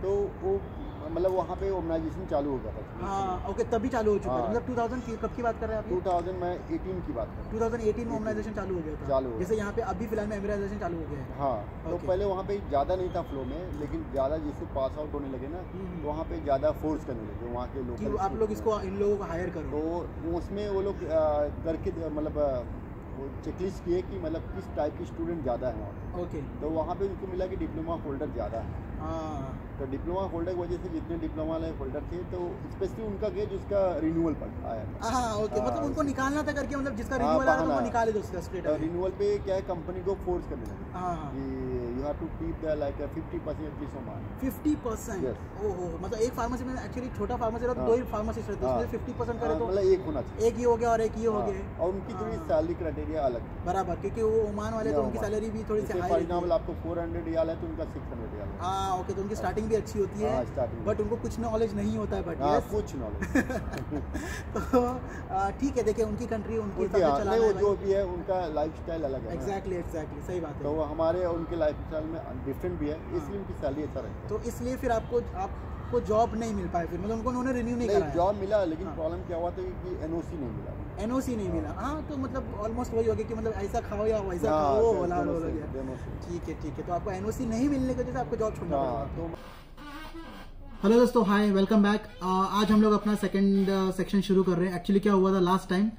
तो वो मतलब वहाँ पे ऑर्गेनाइजेशन चालू हो गया था। हाँ, ओके, तभी चालू हो चुका है। मतलब 2000 की कब की बात कर रहे हैं आप? 2018 की बात कर रहे हैं। 2018 में ऑर्गेनाइजेशन चालू हो गया था, जैसे यहाँ पे अभी फिलहाल में एमराइजेशन चालू हो गया है। हाँ, तो पहले वहाँ पे ज़्यादा नहीं था फ्लो में, लेकिन ज़्यादा जिससे पास आउट होने लगे ना, तो वहाँ पे ज़्यादा फोर्स करने लगे वहाँ के लोग कि आप लोग इसको इन लोगों को हायर करो। तो उसमें वो लोग करके मतलब वो चेकलिस्ट किए कि मतलब किस टाइप की स्टूडेंट ज़्यादा है वहाँ। ओके, तो वहाँ पे उनको मिला कि डिप्लोमा होल्डर ज़्यादा है। हाँ, तो डिप्लोमा होल्डर की वजह से जितने डिप्लोमा वाले होल्डर थे, तो स्पेशली उनका केस जिसका रिन्यूअल पर आया था। हाँ, ओके, मतलब उनको निकालना था करके, मतलब जिसका रिन्यूअल आया वो निकाले दो उसका स्ट्रेट। रिन्यूअल पे क्या है, कंपनी को फोर्स करने लगे कि you have to keep the like 50% at least on 50%। ओहो, मतलब एक फार्मेसी में एक्चुअली छोटा फार्मेसी रहता, 2 ही फार्मेसिस्ट रहते, उसमें 50% करे तो मतलब एक होना चाहिए, एक ही हो गया और एक ये हो गया। और उनकी थोड़ी सैलरी क्राइटेरिया अलग बराबर, क्योंकि वो ओमान वाले तो उनकी सैलरी भी थोड़ी सी हाई फॉर एग्जांपल आपको 400 रियाल है तो उनका 600 रियाल है। हाँ, ओके, तो उनकी स्टार्टिंग भी अच्छी होती है, बट उनको कुछ नॉलेज नहीं होता है, बट कुछ नॉलेज तो ठीक है, देखिए उनकी कंट्री उनकी वो जो भी है उनका लाइफस्टाइल अलग है। एग्जैक्टली, सही बात है। तो हमारे उनके लाइफस्टाइल में डिफरेंट भी है, इसलिए उनकी सैलरी अच्छा रहता है। तो इसलिए फिर आपको जॉब नहीं मिल पाई, फिर मतलब उन्होंने रिन्यू नहीं कराया। जॉब मिला, लेकिन प्रॉब्लम क्या हुआ था कि एनओसी नहीं मिला। एनओसी नहीं मिला, हाँ, तो मतलब ऑलमोस्ट वही हो गया कि मतलब ऐसा खाओ या वैसा खाओ, वो वाला हो गया। ठीक है, तो आपको एनओसी नहीं मिलने की वजह से आपको जॉब छोड़ना पड़ा। हेलो दोस्तों, हाय, वेलकम बैक। आज हम लोग अपना सेकंड सेक्शन शुरू कर रहे हैं। एक्चुअली क्या हुआ था, लास्ट टाइम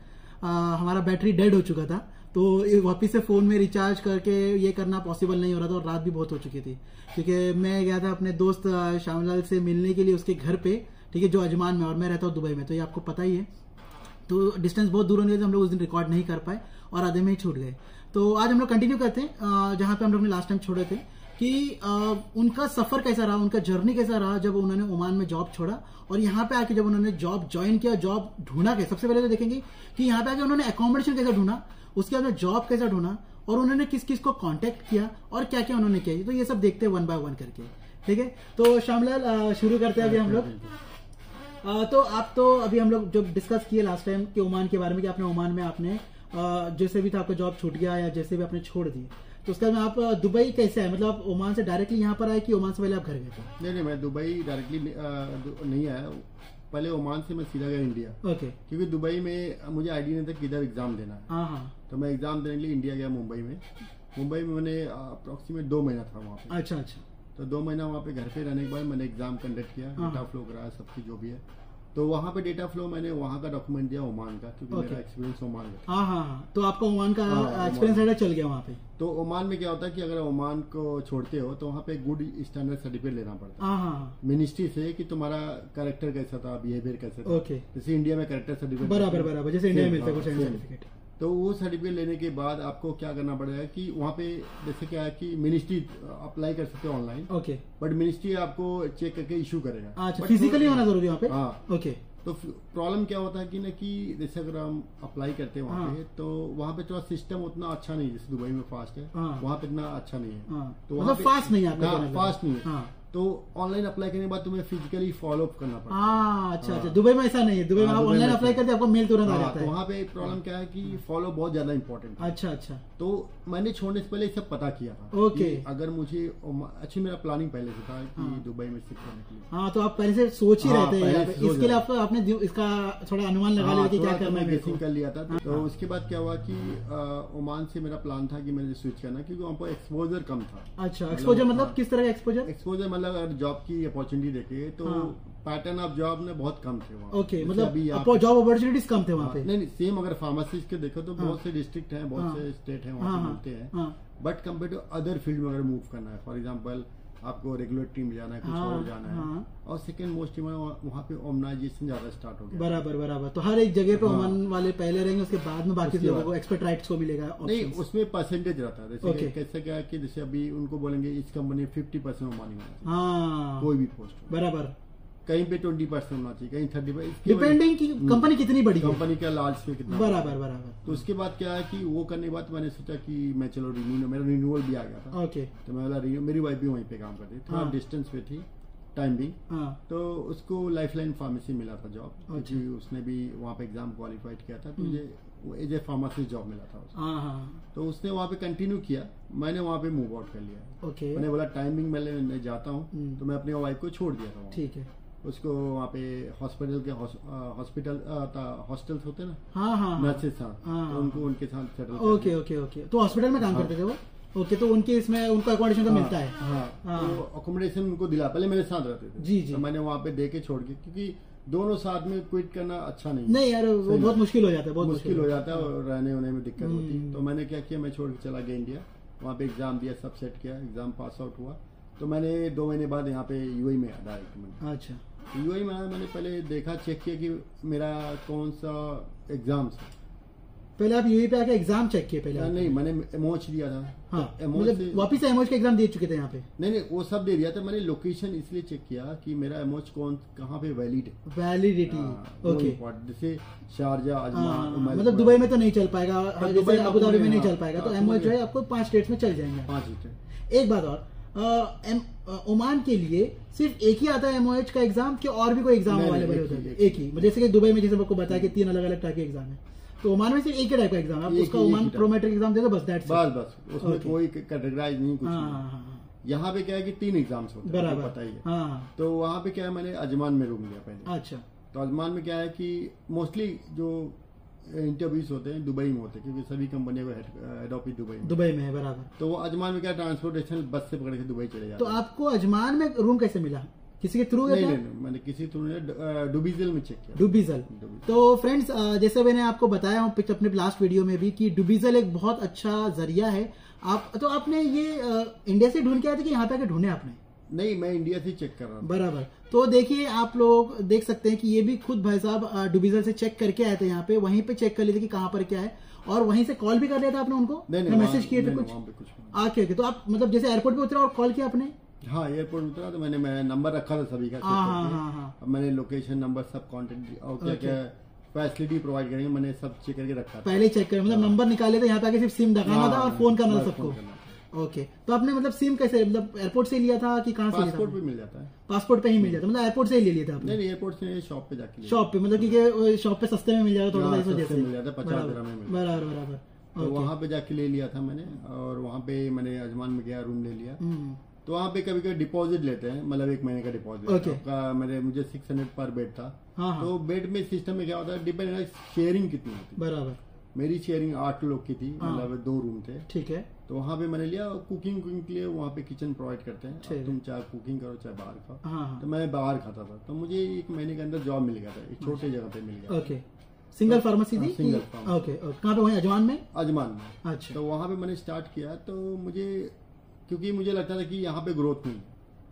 हमारा बैटरी डेड हो चुका था, तो वापस से फ़ोन में रिचार्ज करके ये करना पॉसिबल नहीं हो रहा था, और रात भी बहुत हो चुकी थी, क्योंकि मैं गया था अपने दोस्त श्यामलाल से मिलने के लिए उसके घर पे, ठीक है, जो अजमान में, और मैं रहता हूँ दुबई में, तो ये आपको पता ही है। तो डिस्टेंस बहुत दूर होने की वजह से हम लोग उस दिन रिकॉर्ड नहीं कर पाए और आधे में ही छूट गए। तो आज हम लोग कंटिन्यू करते हैं जहाँ पे हम लोग ने लास्ट टाइम छोड़े थे, कि उनका सफर कैसा रहा, उनका जर्नी कैसा रहा जब उन्होंने ओमान में जॉब छोड़ा, और यहाँ पे आके जब उन्होंने जॉब ज्वाइन किया, जॉब ढूंढा कैसे। सबसे पहले तो देखेंगे कि यहाँ पे आके उन्होंने अकोमोडेशन कैसा ढूंढा, उसके बाद में जॉब कैसा ढूंढा, और उन्होंने किस किस को कांटेक्ट किया और क्या क्या उन्होंने किया, तो ये सब देखते हैं 1 बाय 1 करके, ठीक है। तो श्यामलाल शुरू करते हैं अभी हम लोग। तो आप तो अभी हम लोग जब डिस्कस किए लास्ट टाइम कि ओमान के बारे में, कि आपने ओमान में आपने जैसे भी था आपका जॉब छूट गया या जैसे भी आपने छोड़ दी, तो उसके बाद आप दुबई कैसे आए, मतलब आप ओमान से डायरेक्टली यहाँ पर आए कि ओमान से पहले आप घर गए थे? नहीं, मैं दुबई डायरेक्टली नहीं आया, पहले ओमान से मैं सीधा गया इंडिया। ओके, क्योंकि दुबई में मुझे आइडिया नहीं था किधर एग्जाम देना है। हाँ, तो मैं एग्जाम देने के लिए इंडिया गया, मुंबई में मैंने अप्रोक्सीमेट 2 महीना था वहाँ पे। अच्छा, तो 2 महीना वहाँ पे घर पे रहने के बाद मैंने एग्जाम कंडक्ट किया, डेटा फ्लो कराया, सबकी जो भी है। तो वहाँ पे डेटा फ्लो मैंने वहाँ का डॉक्यूमेंट दिया ओमान का, क्योंकि मेरा एक्सपीरियंस ओमान का। हाँ, तो आपका ओमान का एक्सपीरियंस चल गया वहाँ पे। तो ओमान में क्या होता है कि अगर ओमान को छोड़ते हो तो वहाँ पे गुड स्टैंडर्ड सर्टिफिकेट लेना पड़ता है। हाँ, मिनिस्ट्री से कि तुम्हारा कैरेक्टर कैसा था, बिहेवियर कैसा था। ओके, जैसे इंडिया में कैरेक्टर सर्टिफिकेट बराबर जैसे इंडिया में मिलता है कुछ सर्टिफिकेट। तो वो सर्टिफिकेट लेने के बाद आपको क्या करना पड़ेगा कि वहाँ पे जैसे क्या है कि मिनिस्ट्री अप्लाई कर सकते हो ऑनलाइन, ओके, बट मिनिस्ट्री आपको चेक करके इशू करेगा। अच्छा, फिजिकली होना जरूरी है वहाँ पे? हाँ, ओके। तो प्रॉब्लम क्या होता है कि ना कि जैसे अगर हम अप्लाई करते हैं वहाँ पे, तो वहाँ पे थोड़ा सिस्टम उतना अच्छा नहीं है, जैसे दुबई में फास्ट है, वहाँ पे इतना अच्छा नहीं है। तो मतलब फास्ट नहीं है, फास्ट नहीं है। तो ऑनलाइन अप्लाई करने के बाद तुम्हें फिजिकली फॉलो अप करना पड़ता है। अच्छा, दुबई में ऐसा नहीं है, दुबई में आप ऑनलाइन अप्लाई करते आपको मेल तुरंत आ जाता है। वहाँ पे प्रॉब्लम क्या है कि फॉलो बहुत ज्यादा इंपॉर्टेंट है। अच्छा, तो मैंने छोड़ने से पहले सब पता किया था। ओके, अगर मुझे अच्छी, मेरा प्लानिंग पहले से था कि दुबई में शिफ्ट करने के लिए। हाँ, तो आप पहले से सोच ही रहते हैं, इसके लिए आपने इसका थोड़ा अनुमान लगा लिया कि क्या करना है, कर लिया था। तो उसके बाद क्या हुआ कि ओमान से मेरा प्लान था कि मैंने स्विच करना, क्योंकि वहाँ पर एक्सपोजर कम था। अच्छा, एक्सपोजर मतलब किस तरह का एक्सपोजर? एक्सपोजर मतलब अगर जॉब की अपॉर्चुनिटी देखे तो पैटर्न ऑफ जॉब ने बहुत कम थे वहाँ। ओके, मतलब आपको जॉब अपॉर्चुनिटीज कम थे वहाँ पे? नहीं, सेम अगर फार्मासिस्ट के देखो तो बहुत से डिस्ट्रिक्ट हैं, बहुत से स्टेट हैं वहाँ पे मिलते हैं, but compare to other field में अगर मूव करना है, फॉर एग्जाम्पल आपको रेगुलेटरी में जाना है, कुछ और जाना है, और सेकंड मोस्ट वहाँ पे ऑर्गेनाइजेशन ज्यादा स्टार्ट हो गया। बराबर। तो हर एक जगह पे ओमन वाले पहले रहेंगे, उसके बाद में बाकी लोगों को एक्सपर्ट राइट्स को मिलेगा। नहीं, उसमें परसेंटेज रहता है, जैसे कैसे क्या कि जैसे अभी उनको बोलेंगे इस कंपनी 50% ओमानी होना, कोई भी पोस्ट बराबर, कहीं पे 20% होना चाहिए, कहीं 30%, डिपेंडिंग की कंपनी कितनी बड़ी, कंपनी का लार्ज स्केल कितना। बराबर। तो उसके बाद क्या है कि वो करने के बाद मैंने सोचा कि मैं चलो मेरा रिन्यूअल भी आ गया था। ओके, तो मैं बोला मेरी वाइफ भी वहीं पे काम करती थी, थोड़ा डिस्टेंस पे थी टाइम भी, तो उसको लाइफलाइन फार्मेसी मिला था जॉब, क्योंकि उसने भी वहाँ पे एग्जाम क्वालिफाइड किया था, तो मुझे एज ए फार्मासिस्ट जॉब मिला था उसको। तो उसने वहाँ पे कंटिन्यू किया, मैंने वहाँ पे मूव आउट कर लिया। मैंने बोला टाइमिंग मैं जाता हूँ, तो मैं अपनी वाइफ को छोड़ दिया था। ठीक है, उसको वहाँ पे हॉस्पिटल के हॉस्टल्स होते हैं ना, नर्सेस, तो उनको उनके साथ सेटल। ओके, तो हॉस्पिटल में काम करते थे वो? ओके, तो उनके इसमें उनको अकोमोडेशन तो मिलता है? तो अकोमोडेशन उनको दिला, पहले मेरे साथ रहते थे। जी। तो मैंने वहाँ पे दे के छोड़ के, क्योंकि दोनों साथ में क्विट करना अच्छा नहीं यार, वो बहुत मुश्किल हो जाता है, बहुत मुश्किल हो जाता है, और रहने होने में दिक्कत होती है। तो मैंने क्या किया, मैं छोड़ के चला गया इंडिया, वहाँ पे एग्जाम दिया, सब सेट किया, एग्जाम पास आउट हुआ, तो मैंने 2 महीने बाद यहाँ पे यूएई में डायरेक्ट। अच्छा, यूएई में मैंने पहले देखा, चेक किया कि मेरा कौन सा एग्जाम है। पहले आप यूएई पे आके एग्जाम चेक किए? पहले नहीं, मैंने एमओएच दिया था। मतलब वापिस एमओएच का एग्जाम दे चुके थे यहाँ पे? नहीं, वो सब दे दिया था, मैंने लोकेशन इसलिए चेक किया कि मेरा एमओएच कहाँ पे वैलिड है, वैलिडिटी। ओके, जैसे शारजा, अजमान, मतलब दुबई में तो नहीं चल पाएगा, जैसे अबू धाबी में नहीं चल पाएगा, तो एमओएच जो है आपको 5 स्टेट्स में चल जाएंगे। 5 स्टेट। एक बात और, ओमान के लिए सिर्फ एक ही आता है एमओएच का एग्जाम, कि और भी कोई एग्जाम अवेलेबल होता है? एक ही, जैसे कि दुबई में जैसे आपको बताया कि 3 अलग अलग टाइप के एग्जाम है, तो ओमान में सिर्फ एक ही टाइप का एग्जाम है, आप उसका ओमान प्रोमेट्रिक एग्जाम दे दो, बस बस, उसमें कोई कैटेगराइज नहीं, कुछ। यहाँ पे क्या है कि 3 एग्जाम्स होते हैं, पता ही है। तो वहाँ पे क्या है, मैंने अजमान में रूम लिया पहले। अच्छा, तो अजमान में क्या है कि मोस्टली जो इंटरव्यूज होते हैं दुबई में होते हैं, क्योंकि सभी कंपनियों का हेड ऑफिस दुबई में है। बराबर। तो वो अजमान में क्या, ट्रांसपोर्टेशन बस से पकड़ के दुबई चले जाते। तो आपको अजमान में रूम कैसे मिला? किसी के थ्रू? नहीं, मैंने किसी थ्रू डुबिजल में चेक किया। डुबिजल। तो फ्रेंड्स, जैसे मैंने आपको बताया हूँ अपने लास्ट वीडियो में भी कि डुबिजल एक बहुत अच्छा जरिया है। तो आपने ये इंडिया से ढूंढ के आए थे कि यहाँ पे आके ढूंढे आपने? नहीं, मैं इंडिया से चेक कर रहा हूँ। बराबर। तो देखिए, आप लोग देख सकते हैं कि ये भी खुद भाई साहब डुबिजल से चेक करके आए थे यहाँ पे, वहीं पे चेक कर लिए थे कि कहाँ पर क्या है, और वहीं से कॉल भी कर लिया था आपने उनको? नहीं, मैसेज किए थे कुछ आके? तो आप मतलब जैसे एयरपोर्ट पे उतरा और कॉल किया आपने? हाँ, एयरपोर्ट उतरा तो मैंने नंबर रखा था सभी का, अब मैंने लोकेशन, नंबर सब कॉन्टेक्ट और क्या क्या फैसिलिटी प्रोवाइड करेंगे मैंने सब चेक करके रखा था। पहले चेक कर, मतलब नंबर निकाले थे, यहाँ पे आके सिर्फ सिम दिखाना था और फोन करना था सबको। ओके, तो आपने मतलब सिम कैसे, मतलब एयरपोर्ट से लिया था कि कहाँ से? पासपोर्ट पे मिल जाता है। पासपोर्ट पे ही मिल जाता है, मतलब एयरपोर्ट से ही ले लिया था आपने? नहीं, एयरपोर्ट से शॉप पे जाके। शॉप पे, मतलब क्योंकि शॉप पे सस्ते में मिल जाता, थोड़ा सा जैसे मिल जाता है, 50 दिरहम में। बराबर। तो वहाँ पे जाके ले लिया था मैंने, और वहाँ पे मैंने अजमान में गया, रूम ले लिया। तो वहाँ पे कभी कभी डिपॉजिट लेते हैं, मतलब 1 महीने का डिपॉजिट। मुझे 600 पर बेड था। तो बेड में सिस्टम में क्या होता है, डिपेंड शेयरिंग कितनी होती है। बराबर। मेरी शेयरिंग 8 लोग की थी, मतलब 2 रूम थे। ठीक है। तो वहाँ पे मैंने लिया, कुकिंग के लिए वहाँ पे किचन प्रोवाइड करते हैं, तुम चाहे कुकिंग करो चाहे बाहर खाओ। तो मैं बाहर खाता था, तो मुझे 1 महीने के अंदर जॉब मिल गया था, एक छोटे जगह पे मिल गया। ओके, सिंगल फार्मेसी थी? Single pharmacy. ओके, कहाँ पे? वहीं अजमान में? अजमान में। अच्छा। तो वहाँ पे मैंने स्टार्ट किया, तो क्योंकि मुझे लगता था कि यहाँ पे ग्रोथ नहीं है।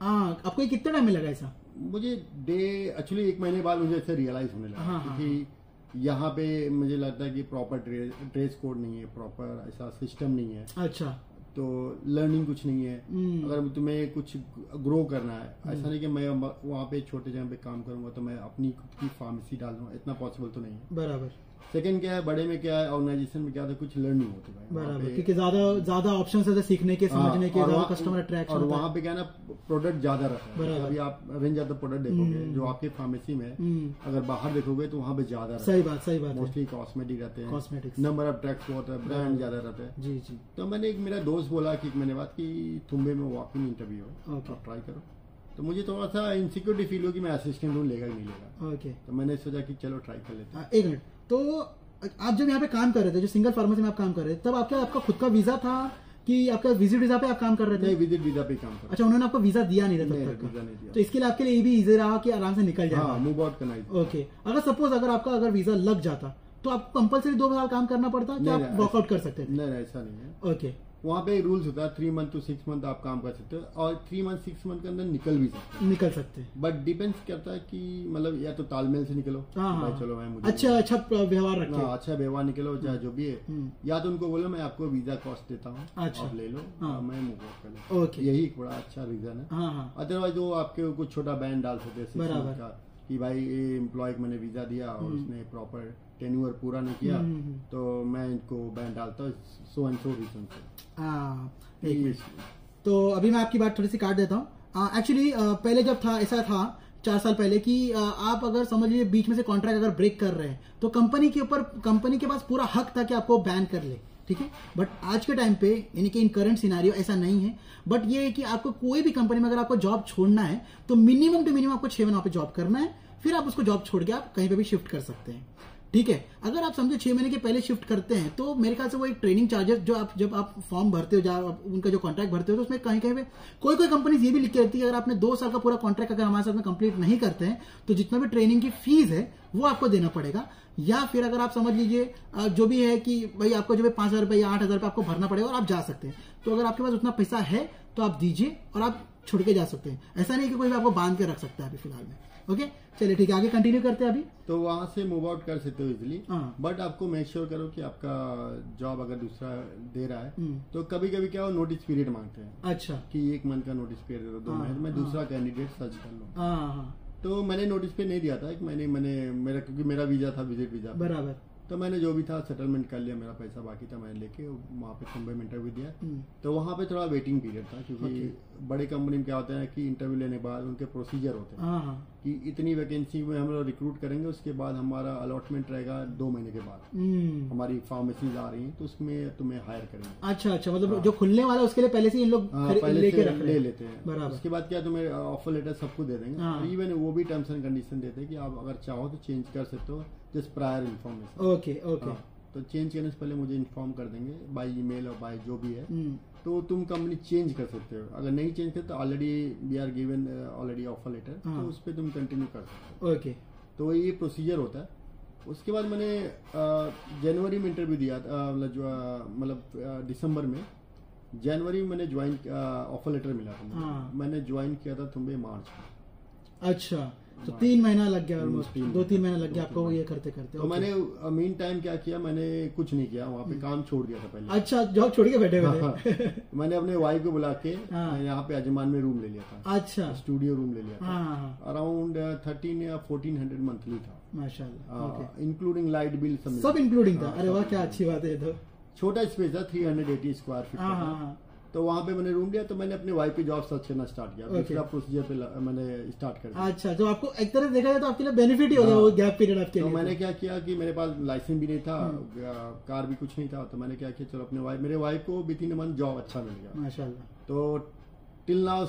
आपको कितने टाइम में लगा ऐसा? मुझे एक्चुअली 1 महीने बाद मुझे ऐसे रियलाइज होने लगा, क्योंकि यहाँ पे मुझे लगता है कि प्रॉपर ड्रेस कोड नहीं है, प्रॉपर ऐसा सिस्टम नहीं है। अच्छा। तो लर्निंग कुछ नहीं है। अगर तुम्हें कुछ ग्रो करना है, ऐसा नहीं कि मैं वहाँ पे छोटे जगह पे काम करूंगा तो मैं अपनी खुद की फार्मेसी डाल दूंगा, इतना पॉसिबल तो नहीं है। बराबर। सेकंड क्या है, बड़े में क्या है, ऑर्गेनाइजेशन में क्या है, कुछ लर्निंग होती है। बराबर, क्योंकि ज्यादा ऑप्शंस है सीखने के, समझने के, ज्यादा कस्टमर अट्रैक्शन, और वहाँ पे क्या है ना, प्रोडक्ट ज्यादा रहता है। अभी आप रेंज ज्यादा प्रोडक्ट देखोगे जो आपके फार्मेसी में, अगर बाहर देखोगे तो वहाँ पे ज्यादा। सही बात। मोस्टली कॉस्मेटिक रहते हैं, कॉस्मेटिक्स, नंबर ऑफ ट्रैक्स होता है, ब्रांड ज्यादा रहता है। जी। तो मैंने एक मेरा दोस्त बोला कि मैंने बात की तुम्बे में वॉकिंग इंटरव्यू हो, आप ट्राई करो। तो मुझे थोड़ा सा इनसिक्योरिटी फील हो कि मैं असिस्टेंट रूम लेगा नहीं लेगा। ओके। तो मैंने सोचा कि चलो ट्राई कर लेते हैं। 1 मिनट, तो आप जब यहाँ पे काम कर रहे थे, जो सिंगल फार्मेसी में आप काम कर रहे थे, तब आपका खुद का वीजा था कि आपका विजिट वीजा पे आप काम कर रहे थे? नहीं, विजिट वीजा पे काम कर। अच्छा, उन्होंने आपको वीजा दिया नहीं था तब तक? वीजा नहीं दिया। तो इसके लिए आपके लिए ये भी इजी रहा कि आराम से निकल जाए? हाँ, मूव आउट करना। ओके, अगर सपोज अगर आपका अगर वीजा लग जाता तो आपको कंपलसरी 2 साल काम करना पड़ता कि आप वॉकआउट कर सकते थे? नहीं, ऐसा नहीं है। ओके, वहाँ पे रूल्स होता है 3 मंथ to 6 मंथ आप काम कर सकते हो और 3 मंथ 6 मंथ के अंदर निकल सकते हैं। बट डिपेंड्स करता है कि मतलब या तो तालमेल से निकलो, भाई चलो मैं मुझे अच्छा व्यवहार रखो, अच्छा व्यवहार निकलो, चाहे जो भी है, या तो उनको बोलो मैं आपको वीजा कॉस्ट देता हूँ, आप ले लो, मैं मूव आउट कर लूँ। यही एक बड़ा अच्छा रीजन है। अदरवाइज वो आपके कुछ छोटा बैन डाल सकते हैं कि भाई ये एम्प्लॉय को मैंने वीजा दिया और उसने प्रॉपर टेन्यूअर पूरा नहीं किया, तो मैं इनको बैन डालता हूँ सो एंड सो रीजन से। तो अभी मैं आपकी बात थोड़ी सी काट देता हूँ। एक्चुअली पहले जब था ऐसा था 4 साल पहले कि आप अगर समझ लीजिए बीच में से कॉन्ट्रैक्ट अगर ब्रेक कर रहे हैं तो कंपनी के पास पूरा हक था कि आपको बैन कर ले, ठीक है। बट आज के टाइम पे यानी कि इन करंट सिनारियो ऐसा नहीं है। बट ये है कि आपको कोई भी कंपनी में अगर आपको जॉब छोड़ना है तो मिनिमम टू मिनिमम आपको 6 महीने पे जॉब करना है, फिर आप उसको जॉब छोड़ के आप कहीं पे भी शिफ्ट कर सकते हैं, ठीक है। अगर आप समझो 6 महीने के पहले शिफ्ट करते हैं तो मेरे ख्याल से वो एक ट्रेनिंग चार्जेस जो आप जब आप फॉर्म भरते हो, जब उनका जो कॉन्ट्रैक्ट भरते हो तो उसमें कहीं पे कोई कंपनी ये भी लिख के रहती है अगर आपने 2 साल का पूरा कॉन्ट्रैक्ट अगर हमारे साथ में कंप्लीट नहीं करते हैं तो जितना भी ट्रेनिंग की फीस है वो आपको देना पड़ेगा। या फिर अगर आप समझ लीजिए जो भी है कि भाई आपको जो है 5,000 रुपए या 8,000 रुपए आपको भरना पड़ेगा और आप जा सकते हैं। तो अगर आपके पास उतना पैसा है तो आप दीजिए और आप छुड़ के जा सकते हैं। ऐसा नहीं कि कोई भी आपको बांध के रख सकता है अभी फिलहाल में। ओके, चलिए ठीक है, आगे कंटिन्यू करते हैं। अभी तो वहां से मूव आउट कर सकते हो इजिली, बट आपको मेक श्योर करो कि आपका जॉब अगर दूसरा दे रहा है तो कभी कभी क्या हो नोटिस पीरियड मांगते हैं। अच्छा, कि 1 मंथ का नोटिस पीरियड दो, 2 महीने मैं दूसरा कैंडिडेट सर्च कर लूँ। तो मैंने नोटिस पे नहीं दिया था, मैंने मेरा क्योंकि मेरा वीजा था विजिट वीजा बराबर, तो मैंने जो भी था सेटलमेंट कर लिया, मेरा पैसा बाकी था मैंने लेके वहाँ पे मुंबई में इंटरव्यू दिया। तो वहाँ पे थोड़ा वेटिंग पीरियड था क्योंकि बड़े कंपनी में क्या होता है कि इंटरव्यू लेने के बाद उनके प्रोसीजर होते हैं कि इतनी वैकेंसी में हम लोग रिक्रूट करेंगे, उसके बाद हमारा अलॉटमेंट रहेगा 2 महीने के बाद हमारी फार्मेसीज आ रही हैं तो उसमें तुम्हें हायर करेंगे। अच्छा, मतलब जो खुलने वाला है उसके लिए पहले से इन लोग ले लेते हैं। उसके बाद क्या तुम्हें ऑफर लेटर सबको दे देंगे, इवन वो भी टर्म्स एंड कंडीशन देते हैं कि आप अगर चाहो तो चेंज कर सकते हो, जस्ट प्रायर इन्फॉर्मेशन। ओके, तो चेंज करने से पहले मुझे इन्फॉर्म कर देंगे बाय ईमेल और बाय जो भी है, तो तुम कंपनी चेंज कर सकते हो। अगर नहीं चेंज करते तो already we are given already offer letter, तो उस पर तुम कंटिन्यू कर सकते हो। ओके, तो ये प्रोसीजर होता है। उसके बाद मैंने जनवरी में इंटरव्यू दिया था, मतलब दिसंबर में, जनवरी में मैंने ज्वाइन ऑफर लेटर मिला था। मैंने ज्वाइन किया था तुम्हें मार्च में। अच्छा, तो 3 महीना लग गया, ऑलमोस्ट 2-3 महीना लग गया आपको ये करते करते। तो मैंने मीन टाइम क्या किया, मैंने कुछ नहीं किया, वहाँ पे काम छोड़ दिया था पहले। अच्छा, जॉब छोड़ के बैठे हुए? मैंने अपने वाइफ को बुला के यहाँ पे अजमान में रूम ले लिया था। अच्छा, स्टूडियो रूम ले लिया था। अराउंड 13 या 1400 मंथली था माशाल्लाह, इंक्लूडिंग लाइट बिल सब इंक्लूडिंग था। अरे वाह, क्या अच्छी बात है। तो छोटा स्पेस था, 380 स्क्वायर फीट। तो वहाँ पे मैंने रूम लिया, तो मैंने अपने वाइफ की जॉब सर्च करना स्टार्ट किया। दूसरा प्रोसीजर पे मैंने स्टार्ट कर दिया। अच्छा, तो आपको एक तरह से देखा जाए तो आपके लिए बेनिफिट ही होगा वो गैप पीरियड आपके लिए। तो मैंने क्या किया कि मेरे पास लाइसेंस भी नहीं था, कार भी कुछ नहीं था, तो मैंने क्या किया, चलो अपने मेरे वाइफ को with in a month job अच्छा मिल गया माशाल्लाह। तो टिल नाउ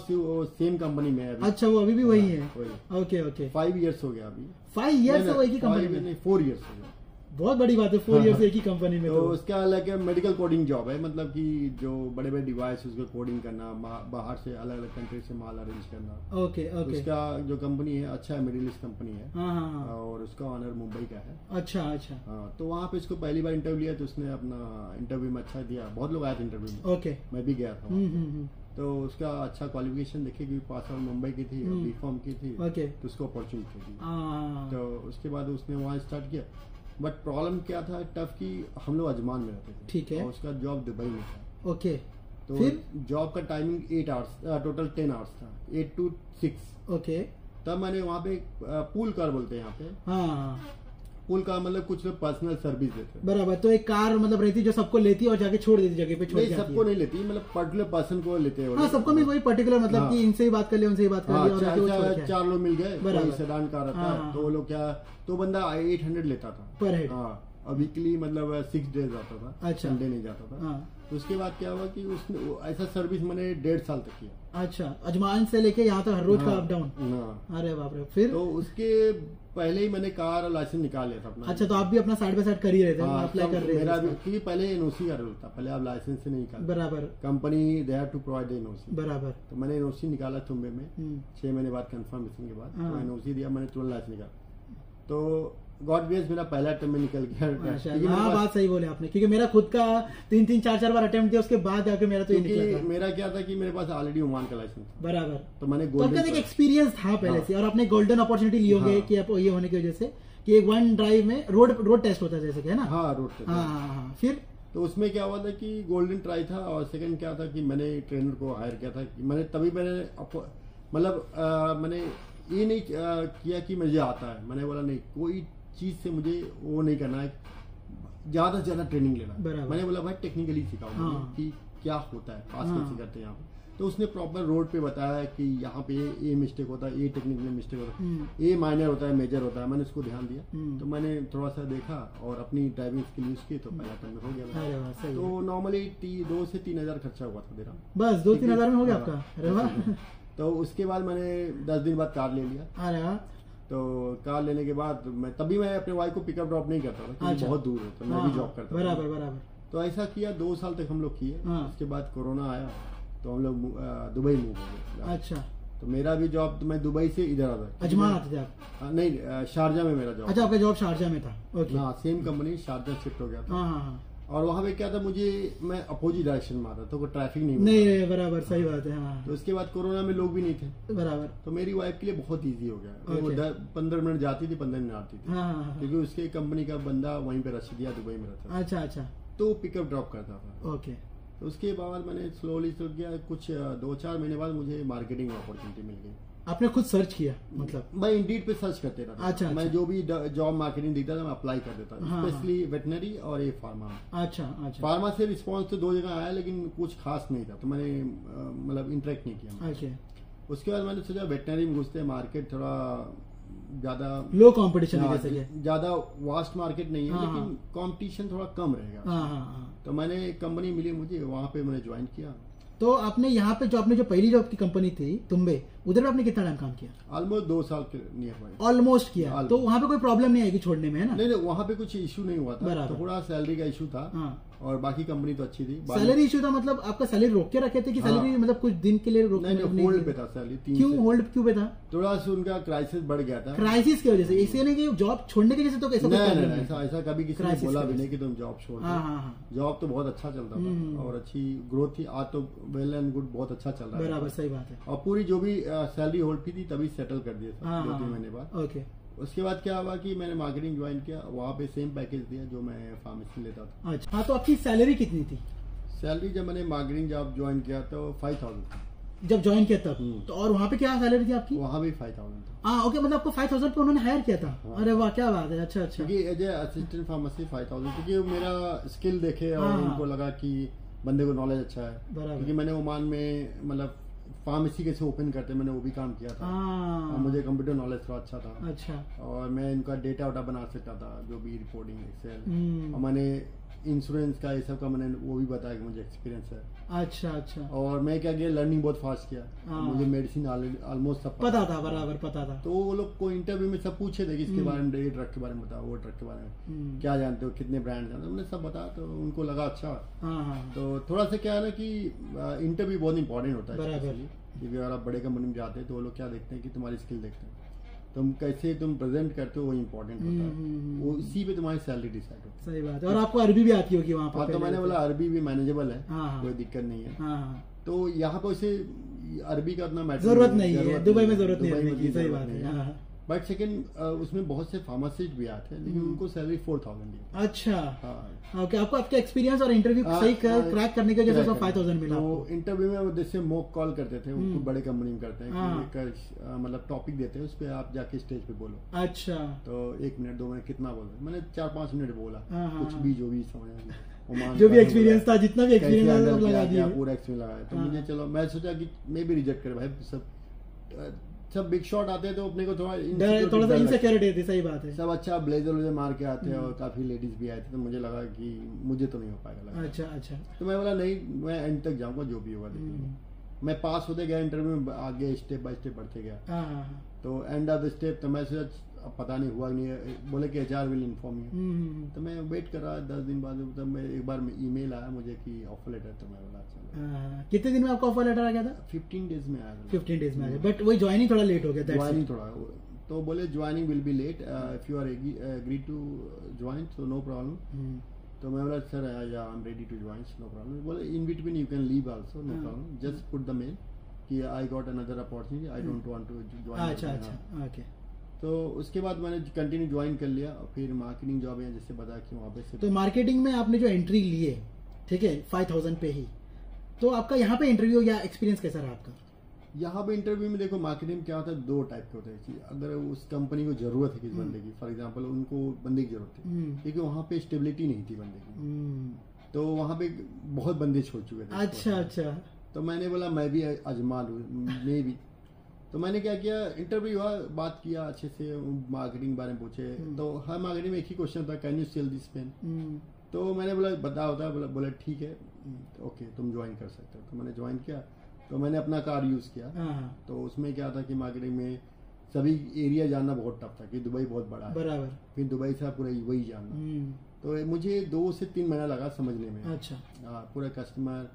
सेम कंपनी में है। अच्छा, वो अभी भी वही है? ओके, 5 ईयर्स हो गया अभी। 5 ईयर्स हो गई कंपनी में? 4 ईयर्स हो गया। बहुत बड़ी बात है, 4 ईयर से एक ही कंपनी में। तो उसका अलग मेडिकल कोडिंग जॉब है, मतलब कि जो बड़े बड़े डिवाइस उसको कोडिंग करना, बाहर से अलग अलग कंट्री से माल अरेंज करना। ओके, उसका जो कंपनी है अच्छा है, मिडिल ईस्ट कंपनी है और उसका ऑनर मुंबई का है। अच्छा, हाँ, तो वहाँ पे इसको पहली बार इंटरव्यू लिया तो उसने अपना इंटरव्यू में अच्छा दिया। बहुत लोग आए थे इंटरव्यू में। ओके, मैं भी गया था। तो उसका अच्छा क्वालिफिकेशन देखे कि पास आउट मुंबई की थी, बीकॉम की थी, तो उसको अपॉर्चुनिटी थी। तो उसके बाद उसने वहाँ स्टार्ट किया। बट प्रॉब्लम क्या था टफ की, हम लोग अजमान में रहते थे, ठीक है, और उसका जॉब दुबई में था। ओके, तो फिर जॉब का टाइमिंग 8 आवर्स, टोटल 10 आवर्स था, 8 to 6। ओके, तब मैंने वहाँ पे पूल कार बोलते हैं यहाँ पे, पूल कार मतलब कुछ लोग पर्सनल सर्विस देते हैं। बराबर, तो एक कार मतलब रहती है जो सबको लेती है और जाके छोड़ देती जगह पे। नहीं, सबको नहीं लेती, मतलब पर्टिकुलर पर्सन को लेते हैं। हाँ, सबको वही पर्टिकुलर, मतलब कि इनसे ही बात कर लिया, उनसे ही बात कर लिया। 4 लोग मिल गए, कोई सेडान कार आता है, तो वो लोग क्या, तो बंदा 800 लेता था पर हेड। वीकली मतलब 6 डेज आता था, संडे नहीं जाता था। तो उसके बाद क्या हुआ कि उसने ऐसा सर्विस मैंने 1.5 साल तक किया। अच्छा, अजमान से लेके यहाँ तक हर रोज का अप डाउन? हाँ। अरे बाप रे। फिर तो उसके पहले ही मैंने कार और लाइसेंस निकाल लिया था अपना। अच्छा, तो आप भी अपना साइड बाय साइड कर ही रहे थे? हाँ, अप्लाई कर रहे मेरा भी, क्योंकि पहले एनओसी का रूल था, पहले आप लाइसेंस से नहीं निकाल। बराबर। Company they have to provide NOC. बराबर। तो मैंने एनओसी निकाला तुम्बे में 6 महीने बाद कंफर्मेशन के बाद। तो एनओसी दिया मैंने, तुरंत लाइसेंस निकाला। तो गॉड ग्रेस मेरा पहला अटेम्प्ट में निकल गया। हाँ, बात सही बोले आपने, क्योंकि मेरा खुद का 3-3, 4-4 बार अटेम्प्ट दिया, उसके बाद जाके मेरा तो ये निकला था। मेरा क्या था कि मेरे पास ऑलरेडी ओमान का लाइसेंस। बराबर। तो मैंने तो आपका एक एक्सपीरियंस था पहले से, और आपने गोल्डन अपॉर्चुनिटी ली होगी कि आप ये होने की वजह से कि एक वन ड्राइव में रोड टेस्ट होता है जैसे कि, है ना? हाँ, रोड टेस्ट। हाँ। फिर तो उसमें क्या हुआ था कि गोल्डन ट्राई था, और सेकंड क्या था कि मैंने ट्रेनर को हायर किया था। मैंने ये नहीं किया कि मुझे आता है। मैंने बोला नहीं, कोई चीज से मुझे वो नहीं करना है, ज्यादा से ज्यादा ट्रेनिंग लेना। मैंने बोला भाई टेक्निकली सिखाओ मुझे कि क्या होता है, पास कैसे करते हैं यहाँ पे। तो उसने प्रॉपर रोड पे बताया कि यहाँ पे ये मिस्टेक होता है, ये टेक्निकल मिस्टेक होता है, ये माइनर होता है, मेजर होता है। मैंने उसको ध्यान दिया। तो मैंने थोड़ा सा देखा और अपनी ड्राइविंग स्किल यूज की, तो पहला अटेम्प्ट हो गया। तो नॉर्मली 2 से 3 हजार खर्चा हुआ था मेरा, बस 2-3 हजार में हो गया आपका? अरे वाह। तो उसके बाद मैंने 10 दिन बाद कार ले लिया। अरे वाह। तो कार लेने के बाद मैं अपने वाइफ को पिकअप ड्रॉप नहीं करता था, क्योंकि बहुत दूर है, तो मैं भी जॉब करता था। बराबर। तो ऐसा किया, 2 साल तक हम लोग किए। उसके बाद कोरोना आया, तो हम लोग दुबई मूव हो गए। अच्छा। तो मेरा भी जॉब, तो मैं दुबई से इधर आता। अजमान आते थे आप? नहीं, शारजा में मेरा जॉब। अच्छा, आपका जॉब शारजा में था? ओके। हाँ, सेम कंपनी, शारजा शिफ्ट हो गया था। हाँ। और वहाँ पे क्या था, मैं अपोजिट डायरेक्शन में आता, तो कोई ट्रैफिक नहीं। बराबर, सही बात है। हाँ। तो उसके बाद कोरोना में लोग भी नहीं थे। बराबर। तो मेरी वाइफ के लिए बहुत इजी हो गया। वो 15 मिनट जाती थी, 15 मिनट आती थी। क्योंकि उसके कंपनी का बंदा वहीं पे रशीदिया दुबई में रहता था। अच्छा। तो पिकअप ड्रॉप करता था। ओके। तो उसके बाद मैंने स्लोली गया, कुछ 2-4 महीने बाद मुझे मार्केटिंग अपॉर्चुनिटी मिल गई। आपने खुद सर्च किया? मतलब मैं इंडीड पे सर्च करते रहता। अच्छा। मैं जो भी जॉब मार्केटिंग दिखता था मैं अप्लाई कर देता, स्पेशली वेटनरी और ये फार्मा। अच्छा। फार्मा से रिस्पांस तो 2 जगह आया, लेकिन कुछ खास नहीं था, तो मैंने मतलब इंटरेक्ट नहीं किया। अच्छा। उसके बाद मैंने सोचा वेटनरी में घुसते, मार्केट थोड़ा ज्यादा लो कंपटीशन है, जैसे कि ज्यादा वास्ट मार्केट नहीं है, लेकिन कंपटीशन थोड़ा कम रहेगा। तो मैंने एक कंपनी मिली मुझे, वहां पे मैंने ज्वाइन किया। तो आपने यहाँ पे जो पहली जॉब की कंपनी थी तुम्बे, उधर आपने कितना टाइम काम किया? ऑलमोस्ट 2 साल के नियर बाय। ऑलमोस्ट किया। तो वहाँ पे कोई प्रॉब्लम नहीं आएगी छोड़ने में, है ना? नहीं, वहाँ पे कुछ इशू नहीं हुआ था, थोड़ा सैलरी का इशू था। और बाकी कंपनी तो अच्छी थी। सैलरी इशू था मतलब आपका सैलरी रोक के रखे थे कि सैलरी मतलब कुछ दिन के लिए रोक? नहीं, होल्ड पे था सैलरी। क्यों होल्ड पे था? थोड़ा सा उनका क्राइसिस बढ़ गया था। क्राइसिस की वजह से? इसलिए नहीं कि जॉब छोड़ने की वजह से? तो कैसा ऐसा कभी किसी ने बोला भी नहीं कि तुम जॉब छोड़ दो। जॉब तो बहुत अच्छा चलता था और अच्छी ग्रोथ थी। आज तो वेल एंड गुड बहुत अच्छा चल रहा है। बराबर, सही बात है। और पूरी जो भी सैलरी होल्ड थी तभी सेटल कर दिया 2-3 महीने बाद। ओके। उसके बाद क्या हुआ कि मैंने मार्केटिंग ज्वाइन किया, वहाँ पे सेम पैकेज दिया जो मैं फार्मेसी लेता था। अच्छा। तो आपकी सैलरी कितनी थी? सैलरी जब मैंने मार्केटिंग जॉब ज्वाइन किया तो 5000 था। जब ज्वाइन किया तब? तो और वहाँ पे क्या सैलरी थी आपकी? वहाँ भी 5000 था। ओके, मतलब आपको 5000 पे उन्होंने हायर किया था? अरे वाह, क्या बात है। अच्छा। क्योंकि एज ए असिस्टेंट फार्मेसी 5000, क्योंकि मेरा स्किल देखे और उनको लगा कि बंदे को नॉलेज अच्छा है। क्योंकि मैंने ओमान में मतलब फार्मेसी कैसे ओपन करते हैं मैंने वो भी काम किया था। और मुझे कंप्यूटर नॉलेज थोड़ा अच्छा था। अच्छा। और मैं इनका डेटा बना सकता था, जो भी रिपोर्टिंग एक्सेल। और मैंने इंश्योरेंस का ये सब का मैंने वो भी बताया कि मुझे एक्सपीरियंस है। अच्छा। और मैं क्या किया, लर्निंग बहुत फास्ट किया। मुझे मेडिसिन ऑलमोस्ट सब पता था। बराबर पता था। तो वो लोग को इंटरव्यू में सब पूछे थे कि इसके बारे में, ये ड्रग के बारे में बताओ, वो ड्रग के बारे में क्या जानते हो, कितने ब्रांड जानते हो, मैंने सब बताया। तो उनको लगा अच्छा। तो थोड़ा सा क्या है ना कि इंटरव्यू बहुत इंपॉर्टेंट होता है, क्योंकि अगर आप बड़े कंपनी में जाते हैं तो वो लोग क्या देखते हैं कि तुम्हारी स्किल देखते हैं, तुम कैसे तुम प्रेजेंट करते हो, वो इम्पोर्टेंट होता है। वो इसी पे तुम्हारी सैलरी डिसाइड होती है। सही बात है। और आपको अरबी भी आती होगी वहाँ पर? तो मैंने बोला अरबी भी मैनेजेबल है, कोई दिक्कत नहीं है। तो यहाँ पर वैसे अरबी का उतना मैटर जरूरत नहीं है, दुबई में जरूरत नहीं है। सही बात है। बट सेकंड उसमें बहुत से फार्मासिस्ट भी आते हैं, लेकिन उनको सैलरी 4000 दी। अच्छा। ओके। आपको आपके एक्सपीरियंस और इंटरव्यू सही क्रैक करने के वजह से 5000 मिला? तो इंटरव्यू में जैसे मॉक कॉल करते थे, उनको बड़े कंपनी में करते हैं, मतलब टॉपिक देते हैं, उस पर आप जाके स्टेज पे बोलो। अच्छा। तो 1 मिनट 2 मिनट कितना बोल रहे, मैंने 4-5 मिनट बोला, कुछ भी जो भी समझ जो भी एक्सपीरियंस था, जितना भी एक्सपीरियंस लगा दिया, पूरा एक्सपीरियंस लगाया। तो मुझे चलो मैं सोचा कि मैं भी रिजेक्ट कर भाई, सब सब बिग शॉट आते हैं तो अपने को थोड़ा सा इनसिक्योरिटी थी। सही बात है। सब अच्छा ब्लेजर मार के आते हैं और काफी लेडीज भी आए थे, तो मुझे लगा कि मुझे तो नहीं हो पाएगा। अच्छा। तो मैं बोला नहीं, मैं एंड तक जाऊंगा, जो भी होगा देखेंगे। मैं पास होते गया इंटरव्यू में, आगे स्टेप बाय स्टेप बढ़ते गया। तो एंड ऑफ द स्टेप तो मैं सोचा पता नहीं हुआ नहीं है, बोले कि HR विल इन्फॉर्म यू। तो मैं वेट कर रहा 10 दिन बाद, तब मैं एक बार ईमेल आया मुझे कि ऑफर लेटर। तो मैं बोला चलो। कितने दिन में आपका ऑफर लेटर आ गया था? 15 डेज में आया था। 15 डेज में आया, बट वही ज्वाइनिंग थोड़ा लेट हो गया। ज्वाइनिंग थोड़ा, तो बोले joining will be late, if you are agree to join so no problem. तो मैं बोला sir I am ready to join, no problem. बोले in between you can leave also, no problem, just put the mail कि I got another opportunity, I don't want to join. अच्छा, okay. तो उसके बाद मैंने कंटिन्यू ज्वाइन कर लिया। और फिर मार्केटिंग जॉब है, जैसे बताया कि वहाँ पे। तो मार्केटिंग में आपने जो एंट्री ली है, ठीक है, 5000 पे ही, तो आपका यहाँ पे इंटरव्यू या एक्सपीरियंस कैसा रहा आपका? यहाँ पे इंटरव्यू में देखो, मार्केटिंग क्या होता है, 2 टाइप के होते हैं। अगर उस कंपनी को जरूरत है किसी बंदे की, फॉर एग्जांपल उनको बंदे की जरूरत थी, क्योंकि वहाँ पे स्टेबिलिटी नहीं थी बंदे की, तो वहाँ पे बहुत बंदे छोड़ चुके थे। अच्छा। तो मैंने बोला मैं भी आजमा लूँ, मैं भी। तो मैंने क्या किया, इंटरव्यू हुआ, बात किया अच्छे से, मार्केटिंग बारे में पूछे। तो हर मार्केटिंग में एक ही क्वेश्चन था, can you sell this pen. तो मैंने बोला बताओ, बोला ठीक है, ओके तुम ज्वाइन कर सकते हो। तो मैंने ज्वाइन किया। तो मैंने अपना कार यूज किया। तो उसमें क्या था कि मार्केटिंग में सभी एरिया जानना बहुत टफ था, कि दुबई बहुत बड़ा है, बराबर, फिर दुबई से पूरा वही जानना। तो मुझे 2 से 3 महीना लगा समझने में। अच्छा। पूरा कस्टमर,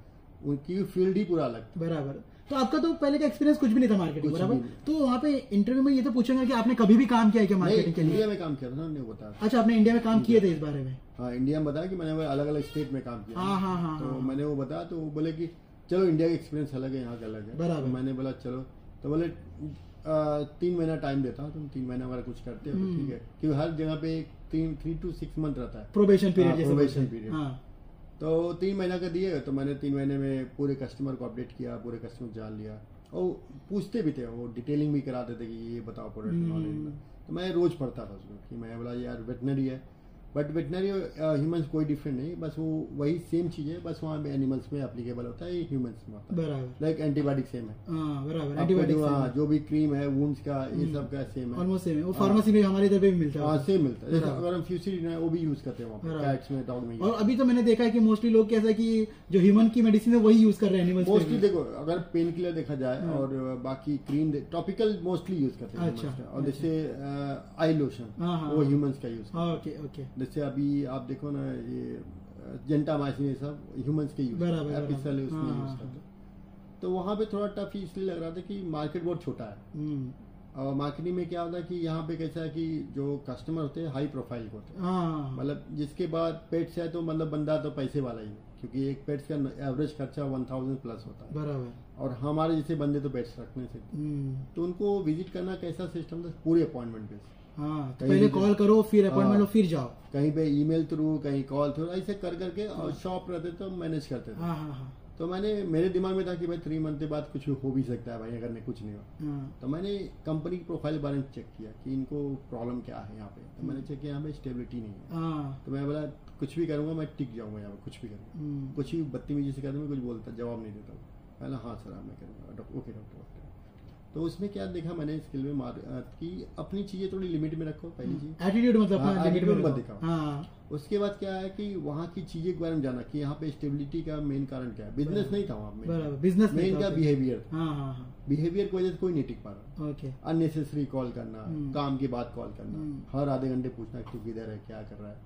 उनकी फील्ड ही पूरा अलग था। बराबर। तो आपका तो पहले का एक्सपीरियंस कुछ भी नहीं था मार्केटिंग, बराबर। तो वहाँ पे इंटरव्यू में ये तो पूछेंगे कि आपने कभी भी काम किया है क्या मार्केटिंग के लिए? इंडिया में काम किया था, नहीं बताया। अच्छा, आपने इंडिया में काम किए थे इस बारे में? हाँ, इंडिया में बताया कि मैंने अलग अलग स्टेट में काम किया। तो मैंने वो बताया, तो वो बोले कि चलो इंडिया का एक्सपीरियंस अलग है, यहाँ का अलग है, बराबर। तो मैंने बोला चलो। तो बोले 3 महीना टाइम देता हूँ, तुम 3 महीना हमारा कुछ करते हो तो ठीक है, क्योंकि हर जगह पे 3 to 6 मंथ रहता है प्रोबेशन पीरियड। तो 3 महीना का दिए। तो मैंने 3 महीने में पूरे कस्टमर को अपडेट किया, पूरे कस्टमर जान लिया, और पूछते भी थे, वो डिटेलिंग भी कराते थे कि ये बताओ प्रोडक्ट नॉलेज। तो मैं रोज पढ़ता था उसको, कि मैं बोला यार वेटनरी है, बट वेटनरी ह्यूमंस कोई डिफरेंट नहीं, बस वो वही सेम चीज है, बस वहाँ एनिमल्स में एप्लीकेबल होता है, ह्यूमंस में होता है, लाइक एंटीबायोटिक सेम है। बराबर। जो भी क्रीम है वुंड्स का, ये सब का सेम है, ऑलमोस्ट सेम है। वो फार्मेसी में हमारे इधर पे भी मिलता है। सेम मिलता है। अगर हम फ्यूसिलिन है वो भी यूज करते हैं कैट्स में, डॉग में। और अभी तो मैंने देखा है कि मोस्टली लोग कैसा कि जो ह्यूमन की मेडिसिन है वही यूज कर रहे हैं एनिमल्स मोस्टली। देखो, अगर पेन किलर देखा जाए और बाकी क्रीम टॉपिकल मोस्टली यूज करते हैं। अच्छा। और जैसे आई लोशन वो ह्यूमंस का यूज करते हैं। ओके। जैसे अभी आप देखो ना, ये जेंटामाइसिन, ये सब ह्यूमंस के यूज, एपिसल उसमें यूज करते हैं। तो वहाँ पे थोड़ा टफ इसलिए लग रहा था कि मार्केट बहुत छोटा है। और मार्केटिंग में क्या होता है कि यहाँ पे कैसा है कि जो कस्टमर होते हैं हाई प्रोफाइल के होते हैं, मतलब जिसके बाद पेट्स है तो मतलब बंदा तो पैसे वाला ही है, क्योंकि एक पेट्स का एवरेज खर्चा 1000 प्लस होता है, बराबर। और हमारे जैसे बंदे तो पेट्स रखने से, तो उनको विजिट करना कैसा सिस्टम था, पूरे अपॉइंटमेंट बेस। तो पहले कॉल करो, फिर अपॉइंटमेंट लो, फिर जाओ। कहीं पे ईमेल थ्रू, कहीं कॉल थ्रू, ऐसे कर करके, और शॉप रहते तो मैनेज करते थे। तो मेरे दिमाग में था कि भाई 3 मंथ के बाद कुछ हो भी सकता है भाई, अगर नहीं कुछ नहीं हो। तो मैंने कंपनी की प्रोफाइल बारे में चेक किया कि इनको प्रॉब्लम क्या है यहाँ पे। तो मैंने चेक किया यहाँ पे स्टेबिलिटी नहीं है। तो मैं बोला कुछ भी करूंगा मैं टिक जाऊंगा यहाँ पे, कुछ भी करूंगा, कुछ भी बदतमीजी से करूंगा, कुछ बोलता जवाब नहीं देता। पहला हाँ सर मैं करूँगा, ओके डॉक्टर। तो उसमें क्या देखा मैंने स्किल में कि अपनी चीजें थोड़ी लिमिट में रखो, पहली चीज एटीट्यूड, मतलब एटीट्यूड मत दिखाओ। उसके बाद क्या है कि वहाँ की चीजें के बारे में जाना कि यहाँ पे स्टेबिलिटी का मेन कारण क्या है। बिजनेस नहीं था वहाँ में, बिजनेस मेन का बिहेवियर। बिहेवियर की वजह से कोई नहीं टिक पा रहा। अननेसेसरी कॉल करना, काम के बाद कॉल करना, हर आधे घंटे पूछना तू किधर है, क्या कर रहा है,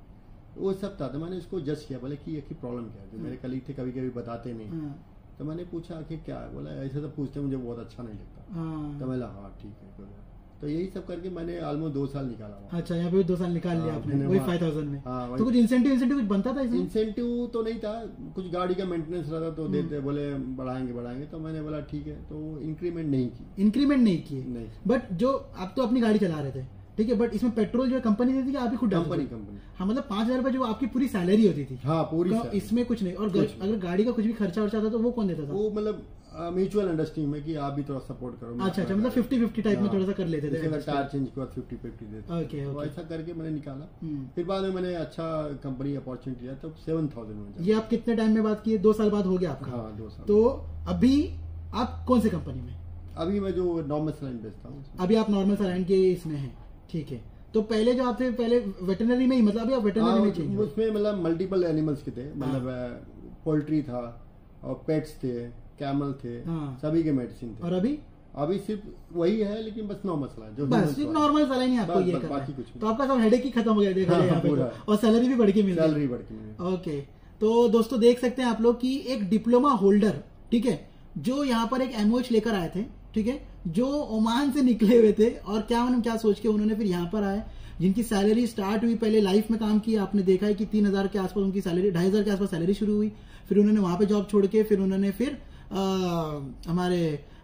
वो सब था। तो मैंने उसको जज किया, बोले कि प्रॉब्लम क्या है, जो मेरे कलीग थे कभी कभी बताते नहीं। तो मैंने पूछा कि क्या है, बोला ऐसे तो पूछते मुझे बहुत अच्छा नहीं लगता। तो मैं हाँ ठीक है। तो यही सब करके मैंने ऑलमोस्ट 2 साल निकाला। अच्छा, यहाँ पे 2 साल निकाल लिया आपने वही 5000 में। तो कुछ इंसेंटिव कुछ बनता था इसमें? इंसेंटिव तो नहीं था, कुछ गाड़ी का मेंटेनेंस रहता तो देते, बोले बढ़ाएंगे। तो मैंने बोला ठीक है। तो इंक्रीमेंट नहीं की। नहीं, बट जो आप तो अपनी गाड़ी चला रहे थे, ठीक है, बट इसमें पेट्रोल जो कंपनी देती थी, आप ही खुद कंपनी। हाँ, मतलब 5000 रुपए जो आपकी पूरी सैलरी होती थी। हाँ, पूरी तो इसमें कुछ नहीं। और अगर गाड़ी का कुछ भी खर्चा वर्चा था तो वो कौन देता था? वो मतलब म्यूचुअल अंडरस्टैंडिंग में कि आप भी थोड़ा सपोर्ट करो। अच्छा, मतलब 50-50 टाइप में थोड़ा सा कर लेते थे। टायर चेंज के बाद 50-50 देते। तो ऐसा करके मैंने निकाला। फिर बाद में मैंने अच्छा कंपनी अपॉर्चुनिटी लिया, तो 7000 में। ये आप कितने टाइम में बात किए? 2 साल बाद हो गया आपका? हाँ, 2 साल। तो अभी आप कौन सी कंपनी में? अभी मैं जो नॉर्मल सलाइन बेचता हूँ। अभी आप नॉर्मल सलाइन के इसमें हैं, ठीक है। तो पहले जो आप थे पहले वेटरनरी में ही, मतलब अभी आप वेटरनरी में चेंज? उसमें मतलब मल्टीपल एनिमल्स के थे, मतलब पोल्ट्री था और पेट्स थे, कैमल थे, सभी के मेडिसिन थे। और अभी सिर्फ वही है, लेकिन बस नॉर्मल सलाइन जो बस सिर्फ नॉर्मल सलाइन ही आपको ये करना है। तो आपका सब हेडेक ही खत्म हो गया, देखा जाए यहाँ पे तो। और सैलरी भी बढ़ के मिल रही है। ओके, तो दोस्तों देख सकते हैं आप लोग कि एक डिप्लोमा होल्डर, ठीक है, जो यहाँ पर एक एमओएच लेकर आए थे, ठीक है, जो ओमान से निकले हुए थे और क्या सोच के उन्होंने फिर यहाँ पर आए, जिनकी सैलरी स्टार्ट हुई, पहले लाइफ में काम किया, आपने देखा है कि 3,000 के आसपास उनकी सैलरी, 2,500 के आसपास सैलरी शुरू हुई। फिर उन्होंने वहां पे जॉब छोड़ के फिर उन्होंने फिर हमारे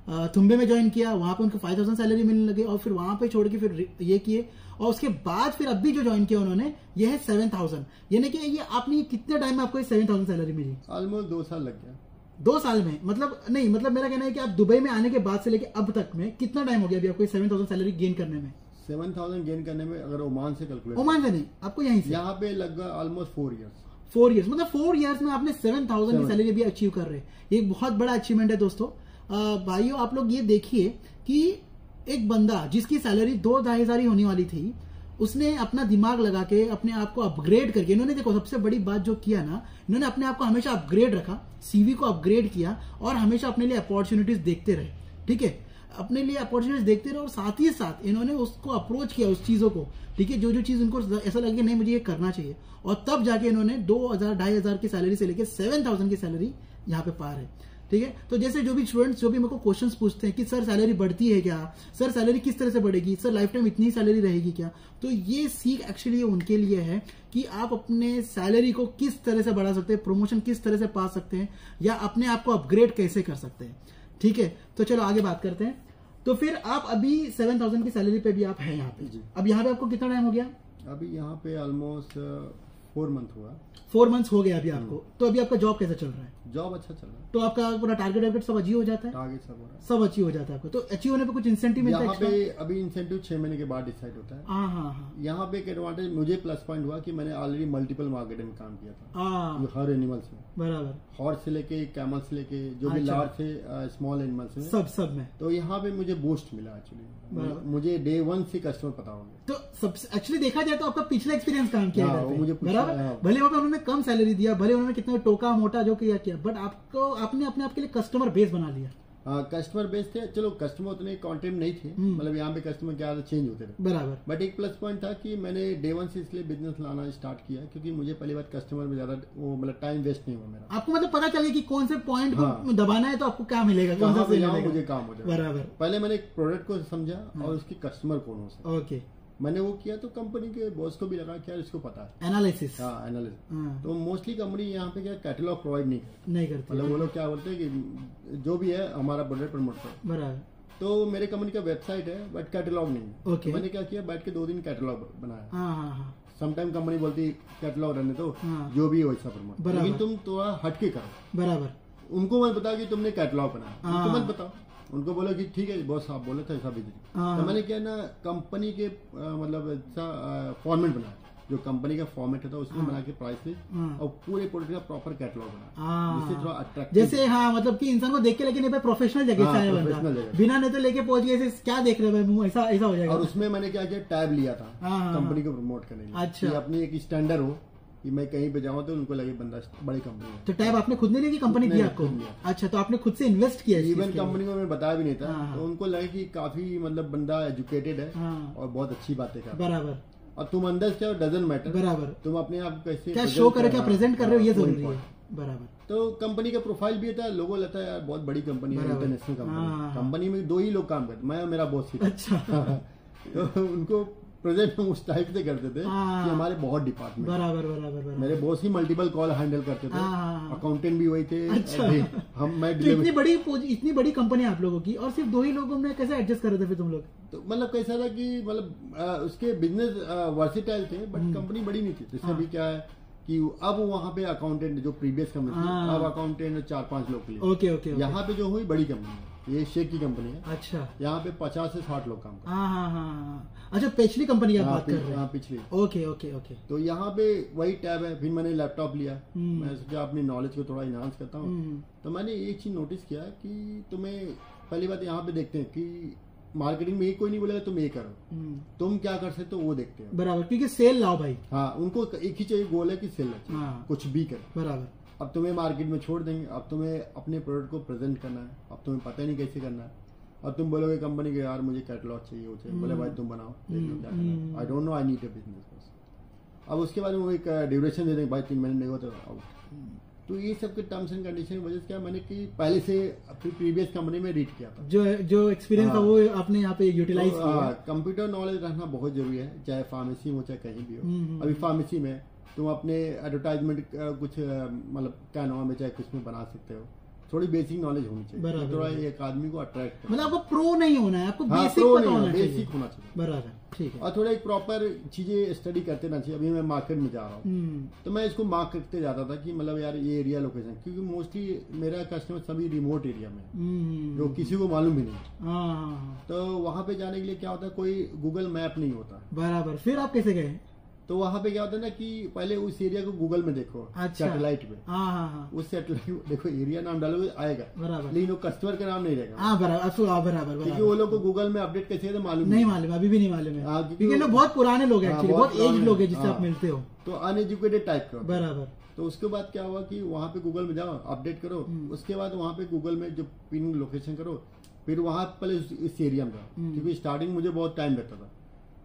तुम्बे में ज्वाइन किया, वहां पे उनको 5,000 सैलरी मिलने लगे और फिर वहां पे छोड़ के फिर ये किए और उसके बाद फिर अभी जो ज्वाइन किया उन्होंने ये है 7,000। यानी कि ये आपने कितने टाइम में आपको 7,000 सैलरी मिली? ऑलमोस्ट 2 साल लग गया। 2 साल में? मतलब नहीं, मतलब मेरा कहना है कि आप दुबई में आने के बाद से लेके अब तक में कितना टाइम हो गया अभी आपको 7,000 सैलरी गेन करने में? 7,000 गेन करने में अगर ओमान से कैलकुलेट, ओमान से नहीं, आपको यहीं से, यहाँ पे लगभग ऑलमोस्ट 4 इयर्स। 4 इयर्स, मतलब 4 इयर्स में आपने 7,000 की सैलरी भी अचीव कर रहे हैं। ये एक बहुत बड़ा अचीवमेंट है दोस्तों। भाइयों आप लोग ये देखिए कि एक बंदा जिसकी सैलरी 2-2,500 ही होने वाली थी, उसने अपना दिमाग लगा के अपने आप को अपग्रेड करके, इन्होंने देखो सबसे बड़ी बात जो किया ना, इन्होंने अपने आप को हमेशा अपग्रेड रखा, सीवी को अपग्रेड किया और हमेशा अपने लिए अपॉर्चुनिटीज देखते रहे, ठीक है, अपने लिए अपॉर्चुनिटीज देखते रहे और साथ ही साथ इन्होंने उसको अप्रोच किया उस चीजों को, ठीक है, जो चीज उनको ऐसा लगे कि नहीं मुझे ये करना चाहिए, और तब जाके इन्होंने 2,000-2,500 की सैलरी से लेकर 7,000 की सैलरी यहाँ पे पार है, ठीक है। तो जैसे जो भी स्टूडेंट्स जो भी मेरे को क्वेश्चंस पूछते हैं कि सर सैलरी बढ़ती है क्या, सर सैलरी किस तरह से बढ़ेगी, सर लाइफ टाइम इतनी सैलरी रहेगी क्या, तो ये सीख एक्चुअली उनके लिए है कि आप अपने सैलरी को किस तरह से बढ़ा सकते हैं, प्रमोशन किस तरह से पा सकते हैं, या अपने आप को अपग्रेड कैसे कर सकते हैं, ठीक है। तो चलो आगे बात करते हैं। तो फिर आप अभी 7,000 की सैलरी पे भी आप हैं यहाँ पे। अब यहाँ पे आपको कितना टाइम हो गया? अभी यहाँ पे ऑलमोस्ट 4 मंथ हुआ। 4 मंथ्स हो गया अभी आपको। तो अभी आपका जॉब कैसा चल रहा है? जॉब अच्छा चल रहा है। तो आपका पूरा टारगेट सब अचीव हो जाता है? टारगेट सब हो रहा है, सब अचीव हो जाता है आपको। तो अचीव होने पे कुछ इंसेंटिव मिलता है? यहाँ पे अभी इंसेंटिव 6 महीने के बाद डिसाइड होता है। हाँ। यहाँ पे एक एडवांटेज मुझे प्लस पॉइंट हुआ कि मैंने ऑलरेडी मल्टीपल मार्केट में काम किया था, हर एनिमल्स में, बराबर, हॉर्स से लेके कैमल से लेके जो भी लार्ज से स्मॉल एनिमल्स में, सब में। तो यहाँ पे मुझे बूस्ट मिला एक्चुअली, मुझे डे 1 से कस्टमर पता हो गया। तो सबसे एक्चुअली देखा जाए तो आपका पिछला एक्सपीरियंस काम किया मुझे, बराबर, भले वहाँ पे उन्होंने कम सैलरी दिया, भले उन्होंने कितना टोका मोटा जो किया, बट आपने अपने आप के लिए कस्टमर बेस बना लिया। हाँ, कस्टमर बेस थे। चलो कस्टमर उतने कांटेक्ट नहीं थे, मतलब यहाँ पे कस्टमर क्या चेंज होते थे, बराबर, बट एक प्लस पॉइंट था कि मैंने डे 1 से इसलिए बिजनेस लाना स्टार्ट किया क्योंकि मुझे पहली बार कस्टमर में ज्यादा वो मतलब टाइम वेस्ट नहीं हुआ मेरा। आपको मतलब पता चले कि कौन से पॉइंट को दबाना है तो आपको क्या मिलेगा, कौन सा मुझे काम हो जाएगा, बराबर। पहले मैंने एक प्रोडक्ट को समझा और उसकी कस्टमर कौन हो सकता, ओके, मैंने वो किया तो कंपनी के बॉस को भी लगा क्या इसको पता है, एनालिसिस। हाँ, एनालिसिस। तो मोस्टली कंपनी यहाँ पे क्या कैटलॉग प्रोवाइड नहीं करती, मतलब वो लोग क्या बोलते हैं कि जो भी है हमारा प्रोडक्ट प्रमोट करो, बराबर। तो मेरे कंपनी का वेबसाइट है बट कैटलॉग नहीं है। तो मैंने क्या किया, बैठ के 2 दिन कैटलॉग बनाया। समटाइम कंपनी बोलती कैटलॉग रहने दो, जो भी है वैसा प्रमोट, लेकिन तुम थोड़ा हटके करो, बराबर। उनको मत बताओ कि तुमने कैटलॉग बनाया, उनको मत बताओ, उनको बोला कि ठीक है बॉस आप बोले थे ऐसा भेजिए। तो मैंने क्या ना कंपनी के मतलब ऐसा फॉर्मेट बनाया, जो कंपनी का फॉर्मेट था उसमें बना के प्राइस लिस्ट और पूरे प्रोडक्ट का प्रॉपर कैटलॉग बनाया, जिससे थोड़ा अट्रैक्टिव, जैसे हाँ मतलब कि इंसान को देख के लेके नहीं प्रोफेशनल जगह से आया बंदा, बिना नहीं तो लेके पहुंच गए क्या देख रहे हैं मुंह, ऐसा हो जाएगा। और उसमें मैंने क्या किया, टैब लिया था कंपनी को प्रमोट करने के लिए। अच्छा, अपनी एक स्टैंडर्ड हो कि मैं कहीं पे जाऊँ तो उनको लगे बंदा बड़ी कंपनी है। तो टैब आपने खुद नहीं लिया कि कंपनी दी आपको? अच्छा, तो आपने खुद से इन्वेस्ट किया? इवन कंपनी को मैं बताया भी नहीं था। तो उनको लगे कि काफी मतलब बंदा एजुकेटेड है और बहुत अच्छी बातें कर, बराबर। और तुम अंदर क्या डजंट मैटर, बराबर, तुम अपने आप कैसे क्या शो करे, क्या प्रेजेंट कर रहे हो, ये जरूरी है, बराबर। तो कंपनी का प्रोफाइल भी था, लोगों लगता है यार बहुत बड़ी कंपनी है, इंटरनेशनल कंपनी। कंपनी में 2 ही लोग काम करते, मैं और मेरा बॉस ही। अच्छा। तो उनको प्रेजेंट हम उस टाइप से करते थे कि हमारे बहुत डिपार्टमेंट, बराबर। मेरे बॉस ही मल्टीपल कॉल हैंडल करते थे, अकाउंटेंट भी वही थे। अच्छा। मैं तो इतनी बड़ी कंपनी आप लोगों की और सिर्फ 2 ही लोगों में कैसे एडजस्ट कर रहे थे फिर तुम लोग? तो मतलब कैसा था कि मतलब उसके बिजनेस वर्सिटाइल थे बट कंपनी बड़ी नहीं थी। जैसे अभी क्या है कि अब वहाँ पे अकाउंटेंट जो प्रीवियस कंपनी थी, अब अकाउंटेंट 4-5 लोग के लिए। ओके। यहाँ पे जो हुई बड़ी कंपनी है, ये शेख की कंपनी है। अच्छा, यहाँ पे 50 से 60 लोग काम करते हैं। हाँ। अच्छा, पिछली कंपनी की बात कर रहे हैं? हाँ, पिछली। ओके। तो यहाँ पे वही टैब है। फिर मैंने लैपटॉप लिया, मैं सोचा अपनी नॉलेज को थोड़ा इनहांस करता हूँ। तो मैंने एक चीज नोटिस किया कि तुम्हें पहली बात यहाँ पे देखते हैं कि मार्केटिंग में कोई नहीं बोलेगा तुम ये करो, तुम क्या कर सकते हो वो देखते हैं। बराबर, क्योंकि सेल लाओ भाई। हाँ, उनको एक ही चाहिए, गोल है कि सेल है। हाँ। कुछ भी करे। बराबर। अब तुम्हें मार्केट में छोड़ देंगे, अब तुम्हें अपने प्रोडक्ट को प्रेजेंट करना है, अब तुम्हें पता नहीं कैसे करना है। अब तुम बोलोगे कंपनी के यार मुझे कैटलॉग चाहिए, वो चाहिए, बोले भाई तुम बनाओ, देख लो क्या करना है। I don't know, I need a business. अब उसके बाद वो एक ड्यूरेशन दे देंगे, भाई 3 महीने नहीं हो तो आउट। तो ये सब के टर्म्स एंड कंडीशन की वजह से क्या मैंने कि पहले से प्रीवियस कंपनी में रीड किया था, जो एक्सपीरियंस था वो आपने यहाँ पे यूटिलाइज किया। कंप्यूटर नॉलेज रहना बहुत जरूरी है, चाहे फार्मेसी हो चाहे कहीं भी हो। अभी फार्मेसी में तुम अपने एडवर्टाइजमेंट कुछ मतलब कैनवा में चाहे कुछ में बना सकते हो, थोड़ी बेसिक नॉलेज होनी चाहिए, थोड़ा एक आदमी को अट्रैक्ट, मतलब आपको प्रो नहीं होना है, आपको बेसिक पता होना चाहिए, बेसिक होना चाहिए। बराबर, ठीक है। और थोड़ा एक प्रॉपर चीजें स्टडी करते रहना चाहिए। अभी मैं मार्केट में जा रहा हूँ तो मैं इसको मार्क करते जाता था कि मतलब यार ये एरिया लोकेशन, क्योंकि मोस्टली मेरा कस्टमर सभी रिमोट एरिया में जो किसी को मालूम भी नहीं, तो वहां पे जाने के लिए क्या होता है, कोई गूगल मैप नहीं होता। बराबर, फिर आप कैसे गए? तो वहां पे क्या होता है ना कि पहले उस एरिया को गूगल में देखो, सैटेलाइट पे, उस सैटेलाइट देखो, एरिया नाम डालोगे आएगा, लेकिन वो कस्टमर का नाम नहीं रहेगा। बराबर, क्योंकि वो लोग को गूगल में अपडेट कैसे है मालूम नहीं, अभी भी नहीं मालूम है, क्योंकि लोग बहुत पुराने लोग हैं, बहुत एज लोग हैं जिससे आप मिलते हो, तो अनएजुकेटेड टाइप का। बराबर। तो उसके बाद क्या हुआ कि वहां पे गूगल में जाओ, अपडेट करो, उसके बाद वहां पे गूगल में जो पिन लोकेशन करो, फिर वहां पहले इस एरिया में जाओ, क्योंकि स्टार्टिंग मुझे बहुत टाइम लगता था।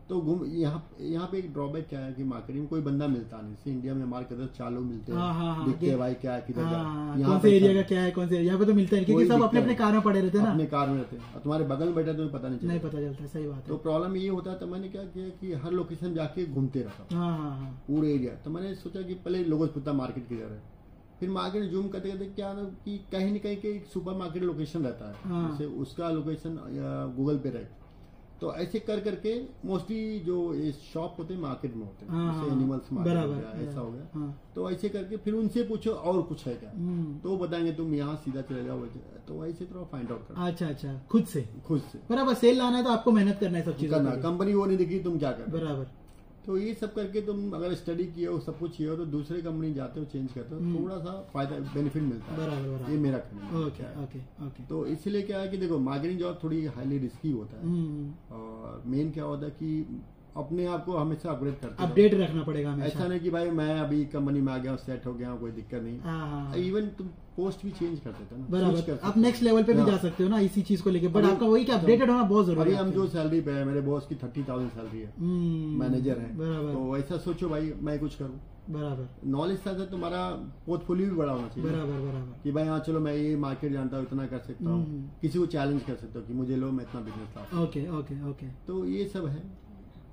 तो यहाँ पे एक ड्रॉबैक क्या है कि मार्केटिंग में कोई बंदा मिलता नहीं, जैसे इंडिया में हमारे किधर चालू मिलते हैं, दिखते हैं भाई क्या है किधर कौन से एरिया का क्या है, कौन से यहाँ पे तो मिलता है, क्योंकि सब अपने अपने कार में पड़े रहते हैं ना, अपने कार में रहते हैं, और तुम्हारे बगल में बैठा तुम्हें पता नहीं पता चलता। सही बात है। तो प्रॉब्लम ये होता है, तो मैंने क्या किया कि हर लोकेशन जाके घूमते रहता पूरे एरिया। तो मैंने सोचा कि पहले लोगों से पूछता मार्केट किधर है, फिर मार्केट जूम करते करते क्या ना कि कहीं न कहीं के सुपर मार्केट लोकेशन रहता है, जैसे उसका लोकेशन गूगल पे रहे। तो ऐसे कर करके मोस्टली जो ये शॉप होते हैं मार्केट में होते हैं, जैसे एनिमल्स मार्केट हो गया, ऐसा हो गया। तो ऐसे करके फिर उनसे पूछो और कुछ है क्या, तो वो बताएंगे तुम यहाँ सीधा चले जाओ, तो ऐसे थोड़ा फाइंड आउट करो। अच्छा, खुद से बराबर। सेल लाना है तो आपको मेहनत करना है, सब चीज करना, कंपनी वो नहीं देखी तुम क्या कर। बराबर। तो ये सब करके तुम अगर स्टडी किए हो, सब कुछ किए हो, तो दूसरे कंपनी जाते हो, चेंज करते हो, थोड़ा सा फायदा बेनिफिट मिलता है। बराबर। ये मेरा कहना है। ओके। तो इसलिए क्या है कि देखो मार्केटिंग जॉब थोड़ी हाईली रिस्की होता है, और मेन क्या होता है कि अपने आप को हमेशा अपडेट रखना पड़ेगा हमेशा। ऐसा नहीं कि भाई मैं अभी कंपनी में आ गया हूँ, सेट हो गया हूँ, कोई दिक्कत नहीं। इवन तुम पोस्ट भी चेंज कर सकते हो ना, बराबर, आप नेक्स्ट लेवल पे भी जा सकते हो ना इसी चीज को लेके, बट आपका वही कि अपडेटेड होना बहुत जरूरी है। हम जो सैलरी पे है, मेरे बॉस की 30,000 सैलरी है, मैनेजर है, तो ऐसा सोचो भाई मैं कुछ करूँ। बराबर। नॉलेज साथ तुम्हारा पोर्टफोलियो भी बड़ा होना चाहिए। बराबर कि भाई हाँ चलो मैं ये मार्केट जानता हूँ, इतना कर सकता हूँ, किसी को चैलेंज कर सकता हूँ कि मुझे लो मैं इतना बिजनेस लाऊं। ओके। तो ये सब है।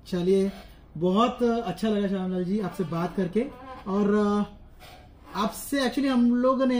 चलिए, बहुत अच्छा लगा श्यामलाल जी आपसे बात करके, और आपसे एक्चुअली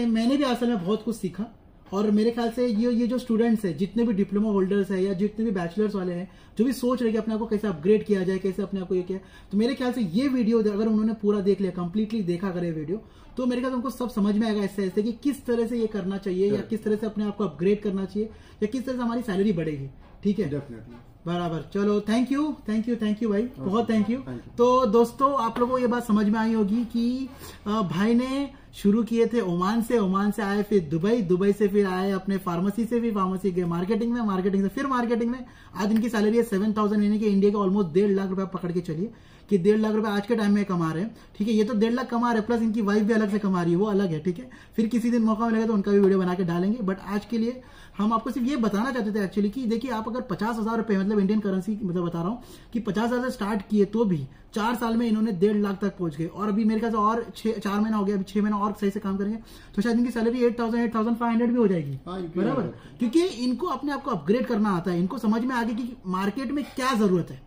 मैंने भी असल में बहुत कुछ सीखा, और मेरे ख्याल से ये जो स्टूडेंट्स हैं, जितने भी डिप्लोमा होल्डर्स हैं या जितने भी बैचलर्स वाले हैं, जो भी सोच रहे हैं कि अपने आप को कैसे अपग्रेड किया जाए, कैसे अपने आप को ये किया, तो मेरे ख्याल से ये वीडियो अगर उन्होंने पूरा देख लिया, कंप्लीटली देखा करे वीडियो, तो मेरे ख्याल से उनको सब समझ में आएगा ऐसे ऐसे कि किस तरह से ये करना चाहिए, या किस तरह से अपने आप को अपग्रेड करना चाहिए, या किस तरह से हमारी सैलरी बढ़ेगी। ठीक है, डेफिनेटली। बराबर। चलो, थैंक यू भाई, बहुत थैंक यू। तो दोस्तों, आप लोगों को ये बात समझ में आई होगी कि भाई ने शुरू किए थे ओमान से आए, फिर दुबई से फिर आए अपने फार्मेसी से, फिर फार्मेसी गए मार्केटिंग से फिर मार्केटिंग में। आज इनकी सैलरी है 7,000, यानी कि इंडिया के ऑलमोस्ट 1.5 लाख रुपए पकड़ के चलिए कि 1.5 लाख रुपए आज के टाइम में कमा रहे हैं। ठीक है, ये तो 1.5 लाख कमा रहे हैं, प्लस इनकी वाइफ भी अलग से कमा रही है, वो अलग है। ठीक है, फिर किसी दिन मौका मिलेगा तो उनका भी वीडियो बना के डालेंगे, बट आज के लिए हम आपको सिर्फ ये बताना चाहते थे एक्चुअली कि देखिए, आप अगर 50,000 रुपए, मतलब इंडियन करेंसी मतलब बता रहा हूँ कि 50,000 से स्टार्ट किए, तो भी 4 साल में इन्होंने 1.5 लाख तक पहुंच गए, और अभी मेरे ख्याल से और 4 महीना हो गया, अभी 6 महीना और सही से काम करेंगे तो शायद इनकी सैलरी 8,500 भी हो जाएगी। बराबर, क्योंकि इनको अपने आप को अपग्रेड करना आता है, इनको समझ में आ गया कि मार्केट में क्या जरूरत है,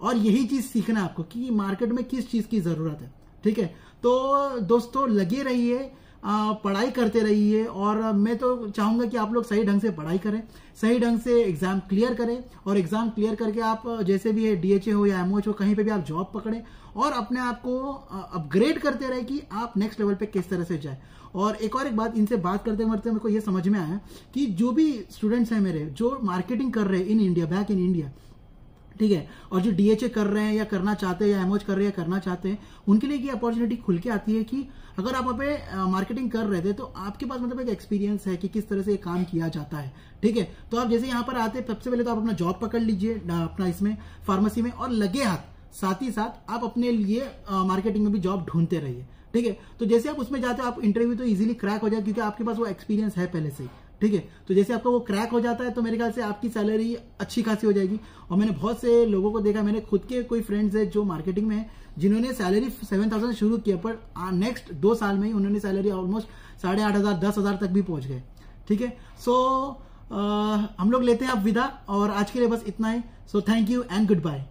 और यही चीज सीखना है आपको कि मार्केट में किस चीज की जरूरत है। ठीक है, तो दोस्तों लगे रहिए, पढ़ाई करते रहिए, और मैं तो चाहूंगा कि आप लोग सही ढंग से पढ़ाई करें, सही ढंग से एग्जाम क्लियर करें, और एग्जाम क्लियर करके आप जैसे भी है DHA हो या MOH हो, कहीं पे भी आप जॉब पकड़ें, और अपने आप को अपग्रेड करते रहे कि आप नेक्स्ट लेवल पे किस तरह से जाए। और एक बात, इनसे बात करते करते मेरे को ये समझ में आया कि जो भी स्टूडेंट्स हैं मेरे, जो मार्केटिंग कर रहे हैं in India, back in India, ठीक है। और जो डीएचए कर रहे हैं या करना चाहते हैं या एमओच कर रहे हैं या करना चाहते हैं, उनके लिए ये अपॉर्चुनिटी खुल के आती है कि अगर आप वहाँ पे मार्केटिंग कर रहे थे तो आपके पास मतलब एक एक्सपीरियंस है कि किस तरह से ये काम किया जाता है, ठीक है। तो आप जैसे यहाँ पर आते हैं, सबसे पहले तो आप अपना जॉब पकड़ लीजिए अपना इसमें फार्मेसी में, और लगे हाथ साथ ही साथ आप अपने लिए मार्केटिंग में भी जॉब ढूंढते रहिए, ठीक है। तो जैसे आप उसमें जाते हो, आप इंटरव्यू तो इजीली क्रैक हो जाए क्योंकि आपके पास वो एक्सपीरियंस है पहले से ही, ठीक है। तो जैसे आपका वो क्रैक हो जाता है तो मेरे ख्याल से आपकी सैलरी अच्छी खासी हो जाएगी। और मैंने बहुत से लोगों को देखा, मैंने खुद के कोई फ्रेंड्स है जो मार्केटिंग में है, जिन्होंने सैलरी 7,000 से शुरू किया, पर नेक्स्ट 2 साल में ही उन्होंने सैलरी ऑलमोस्ट 8,500 10,000 तक भी पहुंच गए, ठीक है। सो हम लोग लेते हैं अब विदा, और आज के लिए बस इतना ही। So thank you and good bye.